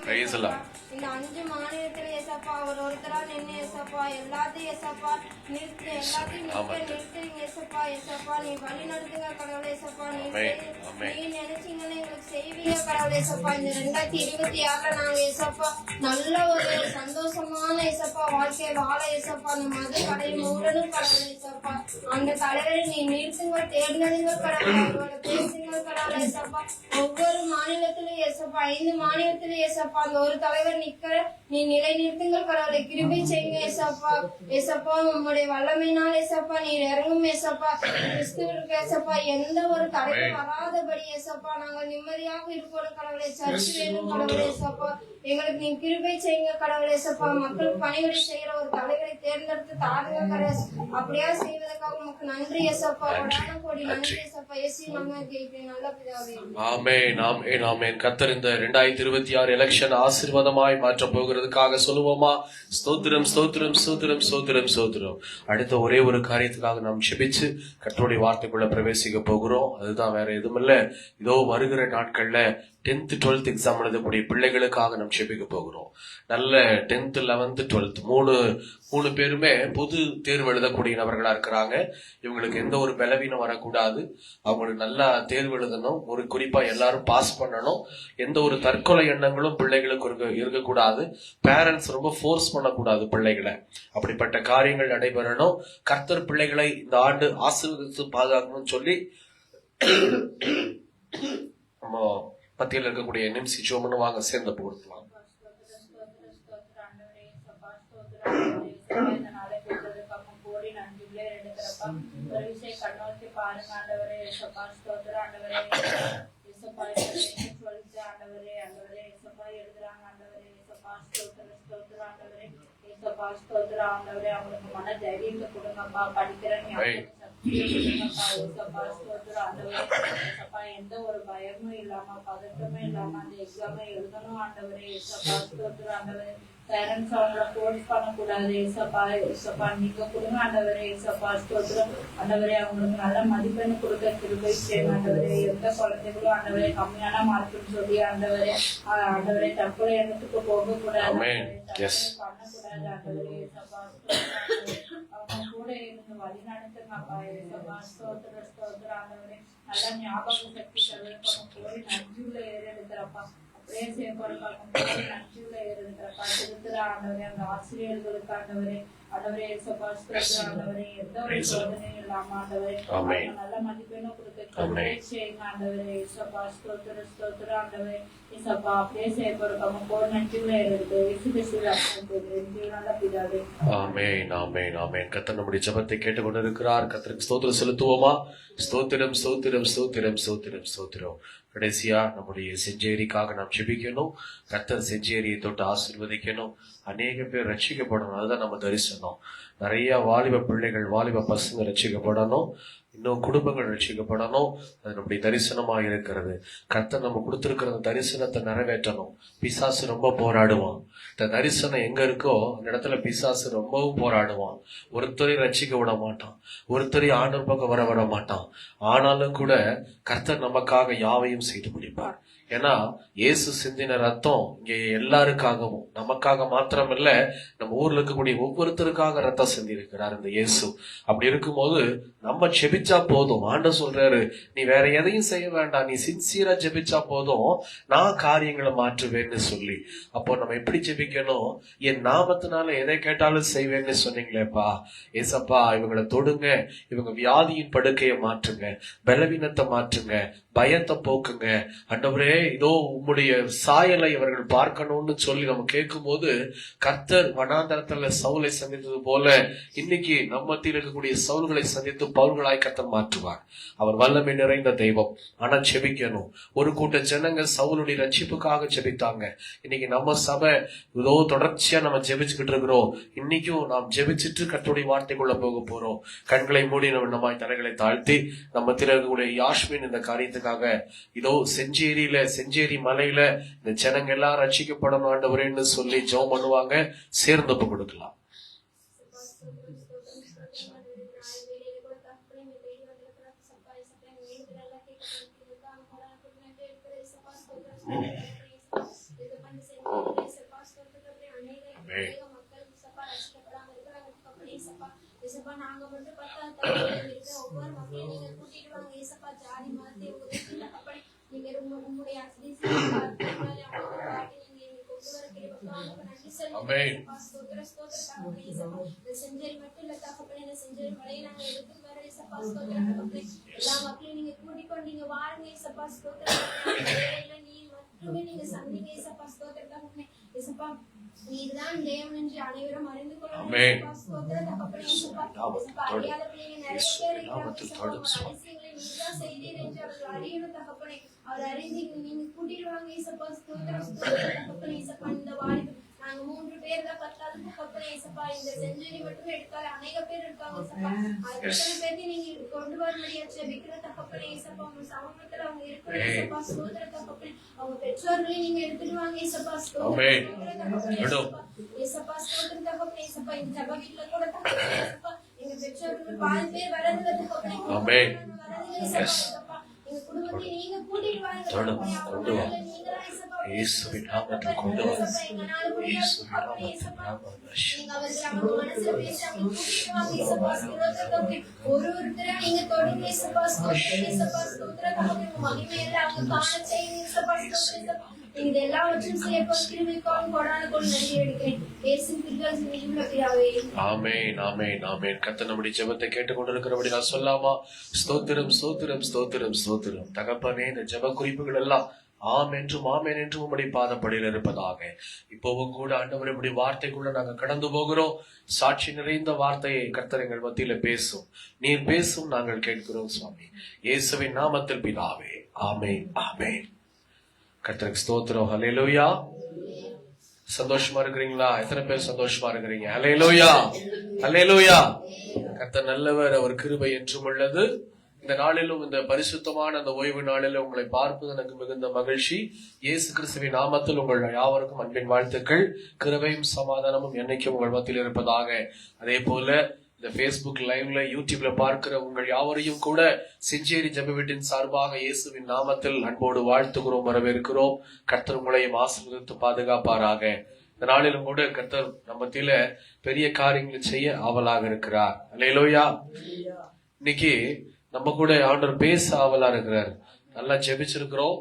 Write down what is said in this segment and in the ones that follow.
இந்த 5 மாநிலத்துல ஏசப்பா அவர் ஒருத்தரா நின்று ஏசப்பா எல்லாத்தையும் ஏசப்பா நிறுத்துறீங்க ஏசப்பா. ஏசப்பா நீ வழி நடத்துங்க கடவுளே ஏசப்பா. நீ நினைச்சீங்கன்னா எங்களுக்கு செய்வீங்க கடவுளே ஏசப்பா. இந்த 2026 நாங்க ஏசப்பா நல்ல ஒரு சந்தோஷமான ஏசப்பா வாழ்க்கையை வாழ ஏசப்பா. அந்த மத கடை மூடனும் கடவுளே ஏசப்பா. அந்த தலைவரை நீ நிறுத்துங்க, தேர்ந்தெடுங்க கடவுளே. அவரோட பேசுங்க கடவுளே ஏசப்பா. ஒவ்வொரு மாநிலத்திலும் ஏசப்பா 5 மாநிலத்திலும் ஏசப்பா அந்த ஒரு தலைவர் நிக்க நீ நிலை நிறுத்துங்க கடவுளை. கிருபை செய்யுங்க ஏசப்பா. ஏசப்பா உங்களுடைய வல்லமையினால் ஏசப்பா நீர் இறங்கும் ஏசப்பா. கிறிஸ்துவருக்கு ஏசப்பா எந்த ஒரு தடையும் வராதபடி ஏசப்பா நாங்கள் நிம்மதியாக இருப்போம் கடவுளை. சர்ச்சு வேணும் கடவுளை ஏசப்பா. எங்களுக்கு நீ கிருபை செய்யுங்க கடவுளை ஏசப்பா. மக்களுக்கு பணிவிடை செய்யற ஒரு தலைவரை தேர்ந்தெடுத்து தாருங்க கடவுளை. அப்படியா செய்வதற்காக உமக்கு நன்றி ஏசப்பா. கோடி நன்றி ஏசப்பா. இயேசு நாமத்தில் கேட்கிறேன் நல்ல பிதாவே. ஆமென் ஆமென் ஆமென். கர்த்தர் இந்த 2026 எலெக்ஷன் ஆசீர்வாதமாய் மாற்ற போகிறதுக்காக சொல்லுவோமா? ஸ்தோத்திரம் ஸ்தோத்திரம் ஸ்தோத்திரம் ஸ்தோத்திரம் ஸ்தோத்திரம். அடுத்த ஒரே ஒரு காரியத்துக்காக நாம் ஜெபிச்சு கர்த்தருடைய வார்த்தைக்குள்ள பிரவேசிக்க போகிறோம். அதுதான் வேற எதுவும் இல்ல. இதோ வருகிற நாட்கள்ல 10th 12th எக்ஸாம் எழுதக்கூடிய பிள்ளைகளுக்காக நாம் ஜெபிக்க போகிறோம். நல்ல 10th 11th 12th மூணு பேருமே பொது தேர்வு எழுதக்கூடிய நபர்களா இருக்கிறாங்க. இவங்களுக்கு எந்த ஒரு பலவீனம் வரக்கூடாது. அவங்களுக்கு நல்லா தேர்வு எழுதணும். ஒரு குறிப்பா எல்லாரும் பாஸ் பண்ணணும். எந்த ஒரு தற்கொலை எண்ணங்களும் பிள்ளைகளுக்கு இருக்கக்கூடாது. பேரண்ட்ஸ் ரொம்ப ஃபோர்ஸ் பண்ணக்கூடாது பிள்ளைகளை. அப்படிப்பட்ட காரியங்கள் நடைபெறணும். கர்த்தர் பிள்ளைகளை இந்த ஆண்டு ஆசீர்வதித்து பாதுகாக்கணும்னு சொல்லி நம்ம மத்தியில் இருக்கக்கூடிய நிம்சி ஜோமனு வாங்க சேர்ந்து கொடுக்கலாம். அவங்களுக்கு மன தைரியத்தை கொடுங்கப்பா. படிக்கிற எந்த ஒரு பயமும் இல்லாம பதட்டமே இல்லாம அந்த எக்ஸாமை எழுதணும் ஆண்டவரே. ஆண்டவரே பேரண்ட்ஸ் அவங்கள ஃபோர்ஸ் பண்ணக்கூடாது. ஏசப்பா நீங்க கொடுங்க ஆண்டவரே. ஆண்டவரே அவங்களுக்கு நல்ல மதிப்பெண் கொடுக்க கிருபை செய்யுங்க ஆண்டவரே. எந்த குழந்தைகளும் ஆண்டவரே கம்மியான மார்க்குன்னு சொல்லி ஆண்டவரே தற்கொலை எண்ணத்துக்கு போக கூடாது, பண்ணக்கூடாது ஆண்டவரே. அவங்க கூட இருந்து வழி நடத்துங்கப்பா. ஆண்டவரே நல்லா ஞாபக சக்தி போய் நஞ்சுல ஏறெடுக்கிறப்பா. அப்படியே செய்யப்படுறாங்க நஞ்சுல ஏறெடுக்கிறப்பா. திருத்துற ஆண்டவரே அந்த ஆசிரியர்களுக்கு ஆண்டவரே ஆண்டவரே ஆண்டவரே எந்த ஒரு சோதனையும் இல்லாம ஆண்டவரே நல்ல மதிப்பெண்ணும் கொடுக்க செய்யுங்க ஆண்டவரே. ஸ்தோத்திர ஆண்டவரே. அப்படியே செய்யப்படுறாங்க போய் நஞ்சுல ஏறெடுத்து நல்ல பிதாவே. ஆமென் ஆமென் ஆமென். கர்த்தர் நம்முடைய ஜெபத்தை கேட்டுக்கொண்டிருக்கிறார். கர்த்தருக்கு ஸ்தோத்திரம் செலுத்துவோமா? ஸ்தோத்திரம் ஸ்தோத்திரம் ஸ்தோத்திரம் ஸ்தோத்திரம் ஸ்தோத்திரம். கடைசியா நம்முடைய செஞ்சேரிக்காக நாம் ஜெபிக்கணும். கர்த்தர் செஞ்சேரியை தொட்டு ஆசீர்வதிக்கணும். அநேக பேர் ரட்சிக்கப்படணும். அதுதான் நம்ம தரிசனம். நிறைய வாலிப பிள்ளைகள் வாலிப பசங்க ரட்சிக்கப்படணும். இன்னும் குடும்பங்கள் ரட்சிக்கப்படணும். அது நம்முடைய தரிசனமாக இருக்கிறது. கர்த்தர் நம்ம கொடுத்திருக்கிற தரிசனத்தை நிறைவேற்றணும். பிசாசு ரொம்ப போராடுவான். இந்த தரிசனம் எங்க இருக்கோ அந்த இடத்துல பிசாசு ரொம்பவும் போராடுவான். ஒருத்தரையும் ரட்சிக்க விட மாட்டான். ஒருத்தரையும் ஆண்டவர் பக்கம் வர விட மாட்டான். ஆனாலும் கூட கர்த்தர் நமக்காக யாவையும் செய்து முடிப்பார். ஏன்னா இயேசு சிந்தின ரத்தம் இங்க எல்லாருக்காகவும் நமக்காக மாத்திரம் இல்ல, நம்ம ஊர்ல இருக்கக்கூடிய ஒவ்வொருத்தருக்காக ரத்தம் சிந்தி இருக்கிறார் இந்த இயேசு. அப்படி இருக்கும்போது நம்ம ஜெபிச்சா போதும். ஆண்டவர் சொல்றாரு, நீ வேற எதையும் செய்ய வேண்டாம், நீ சின்சியரா ஜெபிச்சா போதும், நான் காரியங்களை மாற்றுவேன்னு சொல்லி. அப்போ நம்ம எப்படி ஜெபிக்கணும்? என் நாமத்தினால எதை கேட்டாலும் செய்வேன்னு சொன்னீங்களேப்பா. ஏசப்பா இவங்களை தொடுங்க, இவங்க வியாதியின் படுக்கையை மாற்றுங்க, பலவீனத்தை மாற்றுங்க, பயத்தை போக்குங்க. ஆண்டவரே இதோ உம்முடைய சாயலை அவர்கள் பார்க்கணும்னு சொல்லி நம்ம கேட்கும் போது கர்த்தர் வனாந்தரத்துல சவுலை சந்தித்தது போல இன்னைக்கு நம்ம மத்தியில் இருக்கக்கூடிய சவுல்களை சந்தித்து பவுல்களாய் கர்த்தர் மாற்றுவார். அவர் வல்லமை நிறைந்த தெய்வம். ஆனா ஜெபிக்கணும். ஒரு கூட்ட ஜனங்க சவுலுடைய ரட்சிப்புக்காக ஜெபித்தாங்க. இன்னைக்கு நம்ம சபை இதோ தொடர்ச்சியா நம்ம ஜெபிச்சுக்கிட்டு இருக்கிறோம். இன்னைக்கும் நாம் ஜெபிச்சுட்டு கர்த்தருடைய வார்த்தைக்குள்ள போக போறோம். கண்களை மூடி நம்மாய் தலைகளை தாழ்த்தி நம்ம மத்தியில் இருக்கக்கூடிய யாஸ்மின் இந்த காரியத்துக்காக இதோ செஞ்சேரி மலையில இந்த ஜனங்க எல்லாம் ரட்சிக்கப்படணும் ஆண்டவரேன்னு சொல்லி ஜெபம் பண்ணுவாங்க. சேர்ந்து ஒப்பு கொடுக்கலாம். அநேக மக்கள் இயேசப்பா ரட்சிக்கப்படாம இருக்கிறாங்க தகப்பனே. இயேசப்பா இயேசப்பா நாங்க மட்டும் இருக்கிற ஒவ்வொரு மக்களையும் நீங்க கூட்டிட்டு வாங்க இயேசப்பா. ஜாதி மதத்தை உதவி தகப்பனே நீங்க உங்களுடைய அதிசயங்களை அற்புதங்களை அவங்களுக்கு காட்டி நீங்க எங்களுக்கு கொண்டு வர கிருபைக்காக நன்றி சொல்லுங்க. ஸ்தோத்திரம் ஸ்தோத்திரம் தகப்பனே. இயேசப்பா இந்த செஞ்சேரி மட்டும் இல்ல தகப்பனே, இந்த செஞ்சேரி மலையை நாங்க எடுத்து வர இயேசப்பா. ஸ்தோத்திரம் தகப்பனே. எல்லா மக்களையும் நீங்க கூட்டிக்கொண்டு நீங்க வாருங்க இயேசப்பா. ஸ்தோத்திரம் நீ மட்டுமே நீங்க சந்திங்க இயேசப்பா. ஸ்தோத்திரம் தகப்பனே. இயேசப்பா நீர்தான் தேவன் என்று அனைவரும் அறிந்து கொள்ளணும். ஸ்தோத்திரம் தகப்பனே. இயேசப்பா அறியாத பிள்ளைங்க நிறைய பேர் இருக்கிறாங்க. அதிசயங்களை நீர்தான் செய்தீர் என்று அவர்கள் அறியணும் தகப்பனே. அவர் அறிந்து நீங்க கூட்டிட்டு வாங்க இயேசப்பா. ஸ்தோத்திரம் ஸ்தோத்திரம் தகப்பனே. இயேசப்பா இந்த வாலிப நாங்க 3 பேர் தான் பத்தாது தகப்பனே. இயேசப்பா இந்த செஞ்சுரி மட்டும் எடுத்தாலே அநேக பேர் இருக்காங்க இயேசப்பா. அத்தனை பேர்த்தையும் நீங்க கொண்டு வரபடியா ஜெபிக்கிற தகப்பனே. இயேசப்பா உங்க சமூகத்துல அவங்க இருக்கணும் இயேசப்பா. ஸ்தோத்திரம் தகப்பனே. அவங்க பெற்றோர்களையும் நீங்க எடுத்துட்டு வாங்க இயேசப்பா. ஸ்தோத்திரம் இயேசப்பா. ஸ்தோத்திரம் தகப்பனே. இயேசப்பா இந்த ஜெப வீட்ல கூட தகப்பனே இயேசப்பா எங்க பெற்றோர்கள் 4 பேர் வரதுல தகப்பனே. ஆமென். இயேசப்பா எங்க குடும்பத்தை நீங்க கூட்டிட்டு வாங்க தகப்பனே. கொண்டு வாங்க இயேசுவின் நாமத்தில் கொண்டு வாங்க. இயேசுவின் நாமத்தில் நீங்க அவர்கள் மனசுல பேசி அவங்க கூட்டிட்டு வாங்க இயேசப்பா. ஸ்தோத்திரம் ஒருத்தரா நீங்க தொடுங்க இயேசப்பா. ஸ்தோத்திரம் இயேசப்பா. ஸ்தோத்திரம் தகப்பனே. மகிமையில அவங்க காண செய்யுங்க இயேசப்பா. ஸ்தோத்திரம் நீங்க எல்லாவற்றையும் செய்யப்போ கிருபைக்காக கொடான கொண்டு நன்றி எடுக்கிறேன். இயேசுவின் கிருபையால் ஜெபம் பிதாவே. ஆமென் ஆமென் ஆமென். கர்த்தர் நம்முடைய ஜெபத்தை கேட்டுக்கொண்டிருக்கிறபடி நான் சொல்லாமா? ஸ்தோத்திரம் ஸ்தோத்திரம் ஸ்தோத்திரம் ஸ்தோத்திரம் தகப்பனே. இந்த ஜெப குறிப்புகள் எல்லாம் ஆம் என்றும் ஆமேன் என்றும் உம்முடைய பாதப்படியில் இருப்பதாக. இப்போவும் கூட ஆண்டவர் இப்படி வார்த்தைக்குள்ள நாங்க கடந்து போகிறோம். சாட்சி நிறைந்த வார்த்தையை கர்த்தர் எங்கள் மத்தியில பேசும். நீர் பேசும் நாங்கள் கேட்கிறோம் சுவாமி. இயேசுவின் நாமத்தில் பிதாவே. ஆமென் ஆமென். கர்த்தருக்கு ஸ்தோத்திரம். ஹல்லேலூயா. சந்தோஷமா இருக்கிறீங்களா? எத்தனை பேர் சந்தோஷமா இருக்கிறீங்க? ஹல்லேலூயா ஹல்லேலூயா. கர்த்தர் நல்லவர், அவர் கிருபை என்றும் உள்ளது. இந்த நாளிலும் இந்த பரிசுத்தமான அந்த ஓய்வு நாளில் உங்களை பார்ப்பது எனக்கு மிகுந்த மகிழ்ச்சி. இயேசு கிறிஸ்துவின் நாமத்தில் உங்கள் யாவருக்கும் அன்பின் வாழ்த்துக்கள். கிருபையும் சமாதானமும் என்னைக்கும் உங்கள் மத்தியில் இருப்பதாக. அதே போல இந்த Facebook லைவ்ல யூடியூப்ல பார்க்கிற உங்கள் யாவரையும் கூட செஞ்சேரி ஜெப வீட்டின் சார்பாக இயேசுவின் நாமத்தில் அன்போடு வாழ்த்துகிறோம், வரவேற்கிறோம். கர்த்தர் உங்களையும் ஆசீர்வதித்து பாதுகாப்பாராக. இந்த நாளிலும் கூட கர்த்தர் நம்ம மத்தியில பெரிய காரியங்களை செய்ய ஆவலாக இருக்கிறார். அல்லேலூயா. இன்னைக்கு நம்ம கூட ஆண்டவர் பேச ஆவலா இருக்கிறார். நல்லா ஜெபிச்சிருக்கிறோம்.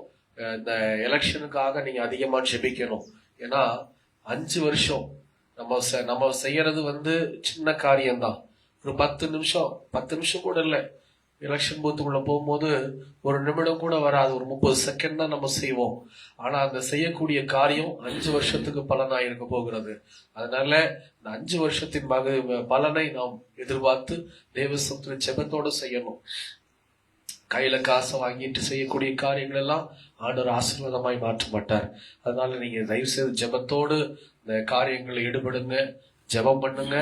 இந்த எலெக்ஷனுக்காக நீங்க அதிகமா ஜெபிக்கணும். ஏன்னா 5 வருஷம் நம்ம செய்யறது சின்ன காரியம்தான். ஒரு 10 நிமிஷம் கூட இல்லை. எலெக்ஷன் பூத்துக்குள்ள போகும்போது ஒரு நிமிடம் கூட வராது. ஒரு 30 செகண்ட் தான் நம்ம செய்வோம். ஆனா அந்த செய்யக்கூடிய காரியம் 5 வருஷத்துக்கு பலனா இருக்க போகிறது. அதனால இந்த 5 வருஷத்தின் பலனை நாம் எதிர்பார்த்து தேவசத்துல ஜெபத்தோடு செய்யணும். கையில காசை வாங்கிட்டு செய்யக்கூடிய காரியங்கள் எல்லாம் ஆண்டவர் ஆசீர்வாதமாய் மாற்ற மாட்டார். அதனால நீங்க தயவு செய்து ஜெபத்தோடு இந்த காரியங்களில் ஈடுபடுங்க, ஜெபம் பண்ணுங்க.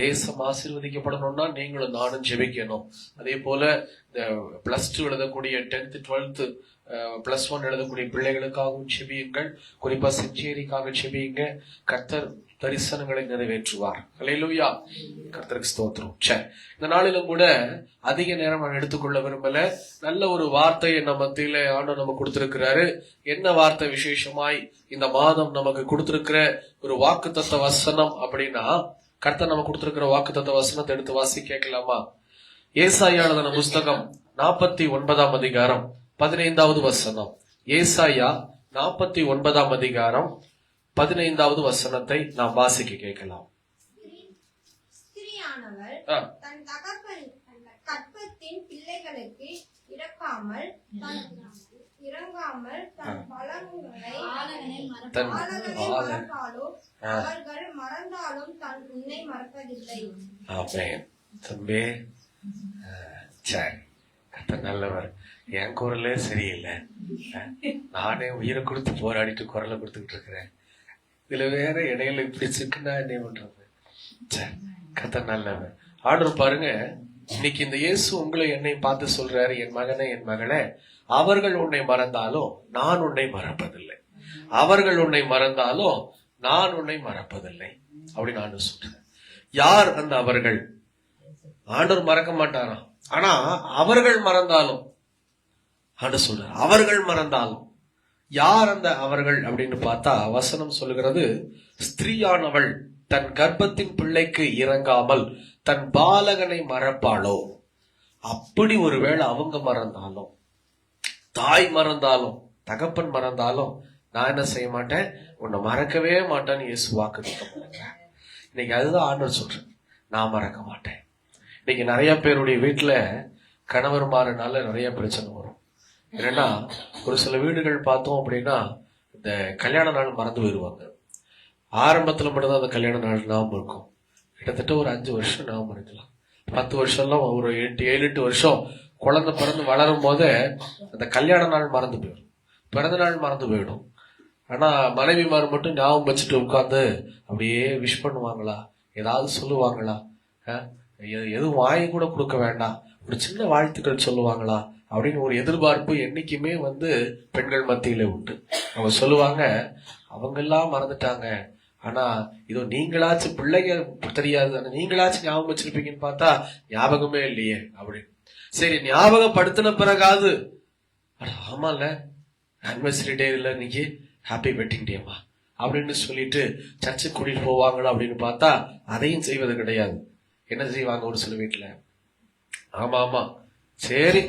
தேசம் ஆசீர்வதிக்கப்படணும்னா நீங்களும் நானும் ஜெபிக்கணும். அதே போல இந்த +2 எழுதக்கூடிய 10th 12th +1 எழுதக்கூடிய பிள்ளைகளுக்காகவும் ஜெபியுங்கள். குறிப்பா செஞ்சேரிக்காக ஜெபியுங்க. கர்த்தர் தரிசனங்களை நிறைவேற்றுவார். அல்லேலூயா. கர்த்தருக்கு ஸ்தோத்திரம். இந்த நாளிலும் கூட அதிக நேரம் நான் எடுத்துக்கொள்ள விரும்பல. நல்ல ஒரு வார்த்தையை நம்ம மத்தியில ஆண்டவர் நமக்கு கொடுத்திருக்கிறாரு. என்ன வார்த்தை விசேஷமாய் இந்த மாதம் நமக்கு கொடுத்திருக்கிற ஒரு வாக்குத்தத்த வசனம் அப்படின்னா, கர்த்தர் நமக்கு கொடுத்திருக்கிற வாக்குத்தத்த வசனத்தை எடுத்து வாசி கேட்கலாமா? ஏசாயா எழுதின புஸ்தகம் 49ஆம் அதிகாரம் 15வது வசனம். ஏசாயா 49ஆம் அதிகாரம் 15வது வசனத்தை நாம் வாசிக்க கேட்கலாம். ஸ்திரீயானவள் தன் தகப்பன் கற்பத்தின் பிள்ளைகளுக்கு இறங்காமல் தன் பலன்களை மறந்தாலும் அவர்கள் மறந்தாலும் தன் உன்னை மறப்பதில்லை. ஆமென். தம்பி கர்த்தர் நல்லவர். என் குரலே சரியில்லை. நானே உயிரை கொடுத்து போராடிட்டு குரலை கொடுத்துக்கிட்டு இருக்கிறேன். இதுல வேற இடையில இப்படி சிக்குனா என்ன பண்றது? கர்த்தர் நல்லவர். ஆர்டர் பாருங்க. இன்னைக்கு இந்த இயேசு உங்களை என்னை பார்த்து சொல்றாரு, என் மகனே என் மகளே, அவர்கள் உன்னை மறந்தாலும் நான் உன்னை மறப்பதில்லை. அவர்கள் உன்னை மறந்தாலும் நான் உன்னை மறப்பதில்லை அப்படின்னு ஆண்டவர் சொல்றேன். யார் அந்த அவர்கள்? ஆண்டவர் மறக்க மாட்டாராம். ஆனா அவர்கள் மறந்தாலும் ஆண்டவர் சொல்றார், அவர்கள் மறந்தாலும். யார் அந்த அவர்கள் அப்படின்னு பார்த்தா வசனம் சொல்லுகிறது, ஸ்திரீயானவள் தன் கர்ப்பத்தின் பிள்ளைக்கு இறங்காமல் தன் பாலகனை மறப்பாளோ? அப்படி ஒருவேளை அவங்க மறந்தாலும், தாய் மறந்தாலும், தகப்பன் மறந்தாலும், நான் என்ன செய்ய மாட்டேன், உன்னை மறக்கவே மாட்டேன்னு இயேசு வாக்குத்தத்தம் பண்ணுறேன். இன்னைக்கு அதுதான் ஆண்டவர் சொல்றேன், நான் மறக்க மாட்டேன். இன்னைக்கு நிறைய பேருடைய வீட்டுல கணவர் மாறினால நிறைய பிரச்சனை வரும். என்னன்னா, ஒரு சில வீடுகள் பார்த்தோம் அப்படின்னா இந்த கல்யாண நாள் மறந்து போயிடுவாங்க. ஆரம்பத்துல மட்டும்தான் அந்த கல்யாண நாள் ஞாபகம் இருக்கும். கிட்டத்தட்ட ஒரு 5 வருஷம் ஞாபகம் இருக்கலாம், 10 வருஷம்லாம், ஒரு 7-8 வருஷம் குழந்தை பிறந்து வளரும் போதே அந்த கல்யாண நாள் மறந்து போயிடும், பிறந்த நாள் மறந்து போயிடும். ஆனா மனைவிமார் மட்டும் ஞாபகம் வச்சுட்டு உட்காந்து அப்படியே விஷ் பண்ணுவாங்களா, ஏதாவது சொல்லுவாங்களா, எதுவும் வாங்கி கூட கொடுக்க வேண்டாம், ஒரு சின்ன வாழ்த்துக்கள் சொல்லுவாங்களா அப்படின்னு ஒரு எதிர்பார்ப்பு என்னைக்குமே பெண்கள் மத்தியில உண்டு. அவங்க சொல்லுவாங்க, அவங்க எல்லாம் மறந்துட்டாங்க, ஆனா இதோ நீங்களாச்சும், பிள்ளைங்க தெரியாது, ஆனா நீங்களாச்சும் ஞாபகம் வச்சிருப்பீங்கன்னு பார்த்தா ஞாபகமே இல்லையே அப்படின்னு. சரி, ஞாபகப்படுத்தின பிறகாது, ஆமால ஆனிவர்சரி டே இல்ல இன்னைக்கு, ஹாப்பி வெட்டிங் டேமா அப்படின்னு சொல்லிட்டு சர்ச்சுக்கு கூட்டிட்டு போவாங்களா அப்படின்னு பார்த்தா அதையும் செய்வது கிடையாது. என்ன செய்வாங்க ஒரு சில வீட்டுல, ஆமா ஆமா சரி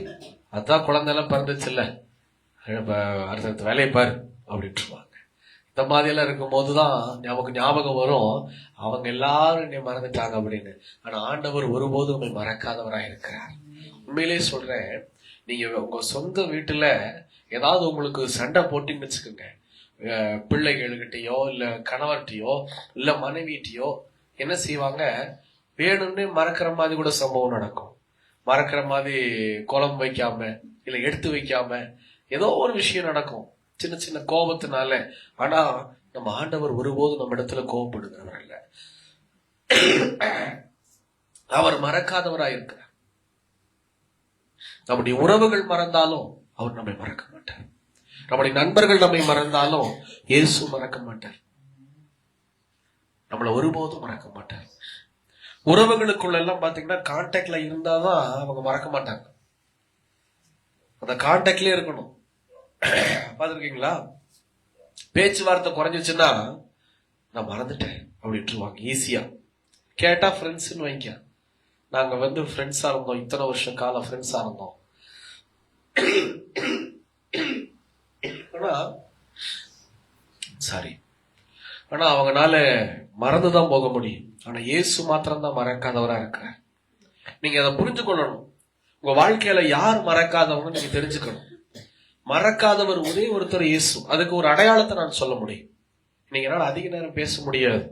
அதான் குழந்தை எல்லாம் பிறந்துச்சுல்ல, அடுத்த வேலையை பாரு அப்படின்ட்டுருவாங்க. இந்த மாதிரி எல்லாம் இருக்கும் போதுதான் நமக்கு ஞாபகம் வரும், அவங்க எல்லாரும் என்னை மறந்துட்டாங்க அப்படின்னு. ஆனா ஆண்டவர் ஒருபோதும் உண்மை மறக்காதவராக இருக்கிறார். உண்மையிலே சொல்றேன், நீங்க உங்க சொந்த வீட்டுல ஏதாவது உங்களுக்கு சண்டை போட்டின்னு வச்சுக்கோங்க, பிள்ளைகள்கிட்டயோ இல்ல கணவர்கிட்டயோ இல்ல மனைவிட்டையோ, என்ன செய்வாங்க, வேணும்னே மறக்கிற மாதிரி கூட சம்பவம் நடக்கும். மறக்கிற மாதிரி குழம்பு வைக்காம இல்ல எடுத்து வைக்காம ஏதோ ஒரு விஷயம் நடக்கும், சின்ன சின்ன கோபத்தினால. ஆனா நம்ம ஆண்டவர் ஒருபோதும் நம்ம இடத்துல கோபப்படுகிறவர் இல்ல, அவர் மறக்காதவராய் இருக்கிறார். நம்முடைய உறவுகள் மறந்தாலும் அவர் நம்மை மறக்க மாட்டார். நம்முடைய நண்பர்கள் நம்மை மறந்தாலும் இயேசு மறக்க மாட்டார், நம்மளை ஒருபோதும் மறக்க மாட்டார். உறவுகளுக்குள்ள எல்லாம் பாத்தீங்கன்னா கான்டாக்ட்ல இருந்தாதான் அவங்க மறக்க மாட்டாங்க, அந்த கான்டாக்ட்லயே இருக்கணும். பாத்துருக்கீங்களா, பேச்சுவார்த்தை குறைஞ்சிச்சுன்னா நான் மறந்துட்டேன் அப்படின்ட்டுருவாங்க ஈஸியா. கேட்டா ஃப்ரெண்ட்ஸ்ன்னு வைங்க, நாங்க ஃப்ரெண்ட்ஸா இருந்தோம், இத்தனை வருஷம் காலம் ஃப்ரெண்ட்ஸா இருந்தோம். ஆனா அவங்கனால மறந்துதான் போக முடியும். ஆனா இயேசு மாத்திரம் தான் மறக்காதவரா இருக்கிறார். நீங்க அதை புரிஞ்சு கொள்ளணும். உங்க வாழ்க்கையில யார் மறக்காதவங்க நீங்க தெரிஞ்சுக்கணும். மறக்காதவர் ஒரே ஒருத்தர் இயேசு. அதுக்கு ஒரு அடையாளத்தை நான் சொல்ல முடியும். நீங்க என்னால அதிக நேரம் பேச முடியாது,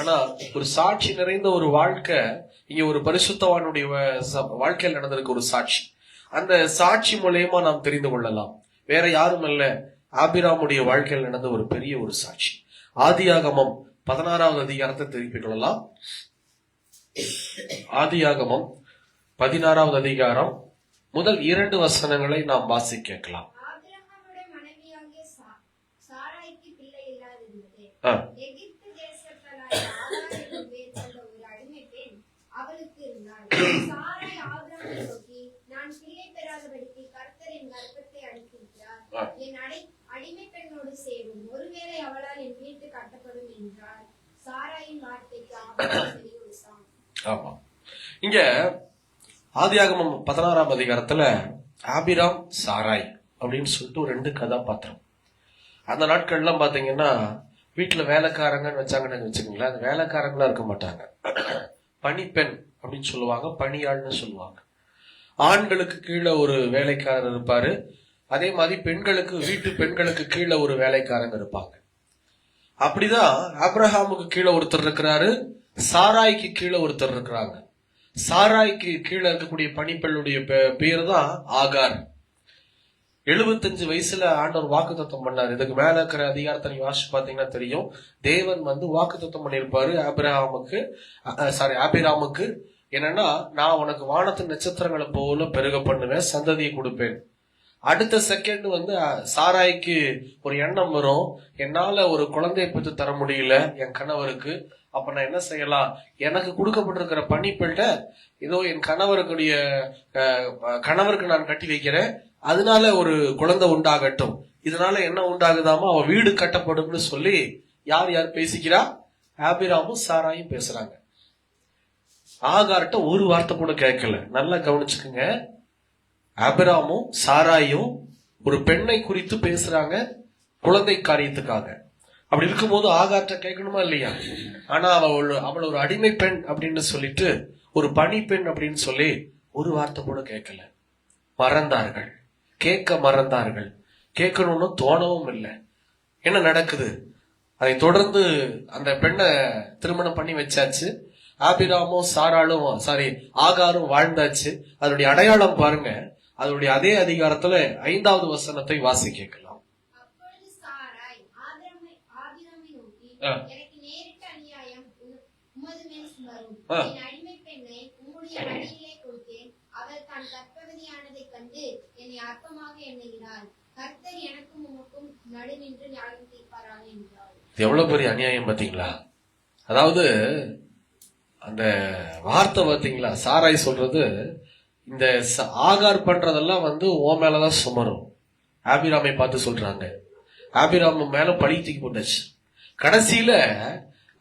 ஆனா ஒரு சாட்சி நிறைந்த ஒரு வாழ்க்கை இங்க ஒரு பரிசுத்தவானுடைய வாழ்க்கையில் நடந்திருக்கு ஒரு சாட்சி. அந்த சாட்சி மூலமா நாம் தெரிந்து கொள்ளலாம். வேற யாரும் அல்ல, ஆபிராமுடைய வாழ்க்கையில் நடந்த ஒரு பெரிய ஒரு சாட்சி. ஆதியாகமம் 16வது அதிகாரத்தை திருப்பிக் கொள்ளலாம். ஆதியாகமம் 16வது அதிகாரம் முதல் 2 வசனங்களை நாம் வாசி கேட்கலாம். அடிமை பெண்ணோடு சேரும், ஒருவேளை அவளால் என் வீட்டு கட்டப்படும் என்றார். சாராயின் வார்த்தைக்கு ஆபிரகாம் செவிகொடுத்தான். ஆமா, இங்க ஆதியாகமம் 16ஆம் அதிகாரத்துல ஆபிராம் சாராய் அப்படின்னு சொல்லிட்டு ஒரு 2 கதாபாத்திரம். அந்த நாட்கள்லாம் பாத்தீங்கன்னா வீட்டுல வேலைக்காரங்கன்னு வச்சாங்கன்னு வச்சுக்கோங்களேன், அந்த வேலைக்காரங்களா இருக்க மாட்டாங்க, பணிப்பெண் அப்படின்னு சொல்லுவாங்க, பணியாள்னு சொல்லுவாங்க. ஆண்களுக்கு கீழே ஒரு வேலைக்காரர் இருப்பாரு, அதே மாதிரி பெண்களுக்கு, வீட்டு பெண்களுக்கு கீழே ஒரு வேலைக்காரங்க இருப்பாங்க. அப்படிதான் ஆபிரகாமுக்கு கீழே ஒருத்தர் இருக்கிறாரு, சாராய்க்கு கீழே ஒருத்தர் இருக்கிறாங்க. சாராய்க்கு கீழே இருக்கக்கூடிய பணிப்பெண்ணுடைய பேர் தான் ஆகார். 75 வயசுல ஆண்டவர் வாக்குத்தத்தம் பண்ணாரு. இதுக்கு மேல இருக்கிற அதிகாரத்தை நீங்க வாசிச்சு பாத்தீங்கன்னா தெரியும். தேவன் வாக்குத்தத்தம் பண்ணியிருப்பாரு ஆபிராமுக்கு. என்னன்னா, நான் உனக்கு வானத்து நட்சத்திரங்களை போல பெருக பண்ணுவேன், சந்ததியை கொடுப்பேன். அடுத்த செகண்ட் சாராய்க்கு ஒரு எண்ணம் வரும், என்னால ஒரு குழந்தையை பெற்று தர முடியல என் கணவருக்கு, அப்ப நான் என்ன செய்யலாம், எனக்கு கொடுக்கப்பட்டிருக்கிற பணிப்பெண்ட ஏதோ என் கணவருக்கு நான் கட்டி வைக்கிறேன், அதனால ஒரு குழந்தை உண்டாகட்டும், இதனால என்ன உண்டாகுதாமா, அவன் வீடு கட்டப்படும்னு சொல்லி யார் யார் பேசிக்கிறா, ஆபிராமும் சாராயும் பேசுறாங்க. ஆகார்ட்ட ஒரு வார்த்தை கூட கேட்கல. நல்லா கவனிச்சுக்குங்க. ஆபிராமும் சாராயும் ஒரு பெண்ணை குறித்து பேசுறாங்க, குழந்தை காரியத்துக்காக. அப்படி இருக்கும்போது ஆகார்ட்ட கேட்கணுமா இல்லையா? ஆனா அவள் ஒரு அடிமை பெண் அப்படின்னு சொல்லிட்டு, ஒரு பணி பெண் அப்படின்னு சொல்லி ஒரு வார்த்தை கூட கேட்கல. மறந்தார்கள், கேட்க மறந்தார்கள். கேட்கணும்னு தோணவும் இல்லை. என்ன நடக்குது? அதை தொடர்ந்து அந்த பெண்ணை திருமணம் பண்ணி வச்சாச்சு. ஆபிராமும் ஆகாரும் வாழ்ந்தாச்சு. அதனுடைய அடையாளம் பாருங்க. அதனுடைய அதே அதிகாரத்துல 5வது வசனத்தை வாசி கேட்கலாம். அப்பொழுது சாராய் ஆபிராமை நோக்கி, எனக்கு நேரிட்ட அநியாயம் உமது மேல் வரும். என் அடிமை பெண்ணை உம்முடைய மடியிலே கொடுத்தேன். அவள் தான் கர்ப்பவதியானதைக் கண்டு என்னை அற்பமாக எண்ணுகிறாள். கர்த்தர் எனக்கும் உமக்கும் நடு நின்று நியாயம் தீர்ப்பாராக என்றாள். எவ்வளவு பெரிய அநியாயம் பாத்தீங்களா? அதாவது அந்த வார்த்தை பாத்தீங்களா? சாராய் சொல்றது, இந்த ஆகார் பண்றதெல்லாம் உன் மேலதான் சுமரும். ஆபிராமை பார்த்து சொல்றாங்க. ஆபிராம் மேல பழி தூக்கி போட்டாச்சு. கடைசியில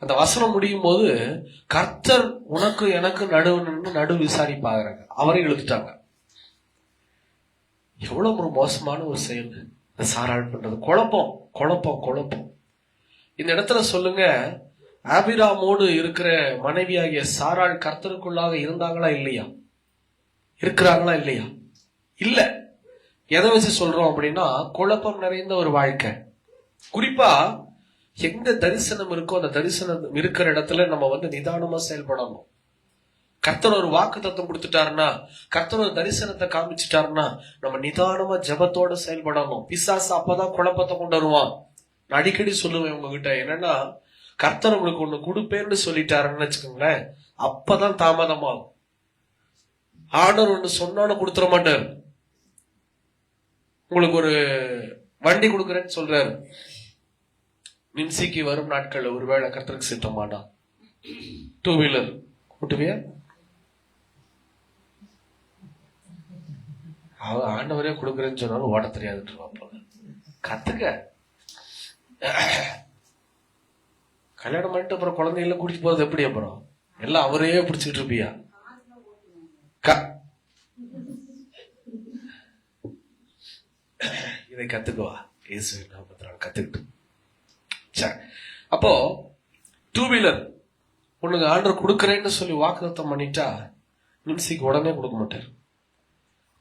அந்த வசனம் முடியும் போது கர்த்தர் உனக்கு எனக்கு நடு விசாரிப்பாங்க. அவரை இழுத்துட்டாங்க. எவ்வளவு ஒரு மோசமான ஒரு செயல் இந்த சாராள் பண்றது. குழப்பம் குழப்பம் குழப்பம். இந்த இடத்துல சொல்லுங்க, ஆபிராமோடு இருக்கிற மனைவியாகிய சாராள் கர்த்தருக்குள்ளாக இருந்தாங்களா இல்லையா? இருக்கிறாங்களா இல்லையா? இல்ல. எதை வச்சு சொல்றோம் அப்படின்னா, குழப்பம் நிறைந்த ஒரு வாழ்க்கை. குறிப்பா எங்க தரிசனம் இருக்கோ அந்த தரிசனம் இருக்கிற இடத்துல நம்ம நிதானமா செயல்படணும். கர்த்தர் ஒரு வாக்கு தத்துவம் கொடுத்துட்டாருன்னா, கர்த்தர் ஒரு தரிசனத்தை காமிச்சிட்டாருன்னா நம்ம நிதானமா ஜெபத்தோட செயல்படணும். பிசாசு அப்பதான் குழப்பத்தை கொண்டு வருவான். நான் அடிக்கடி சொல்லுவேன் உங்ககிட்ட, என்னன்னா கர்த்தர் உங்களுக்கு ஒண்ணு கொடுப்பேன்னு சொல்லிட்டாருன்னு வச்சுக்கோங்களேன், அப்பதான் தாமதமாகும். ஆர்டர் ஒண்ணு சொன்னாலும் கொடுத்துட மாட்டார். உங்களுக்கு ஒரு வண்டி கொடுக்குறேன்னு சொல்றாரு, மின்சிக்கு வரும் நாட்கள் ஒருவேளை கர்த்தருக்கு சித்த மாட்டான். 2 வீலர் கூட்டுவியா? ஆண்டவரே கொடுக்குறேன்னு சொன்னாலும் ஓட தெரியாதுன்னு கத்துக்க. கல்யாணம் பண்ணிட்டு அப்புறம் குழந்தைகளை கூட்டிட்டு போறது எப்படி? அப்புறம் எல்லாம் அவரே பிடிச்சிட்டு இருப்பியா? இதை கத்துக்குவா. கத்துக்கிட்டு அப்போ 2 வீலர் உனக்கு ஆர்டர் கொடுக்கறேன்னு சொல்லி வாக்குத்தத்தம் பண்ணிட்டா மின்சிக்கு உடனே கொடுக்க மாட்டார்.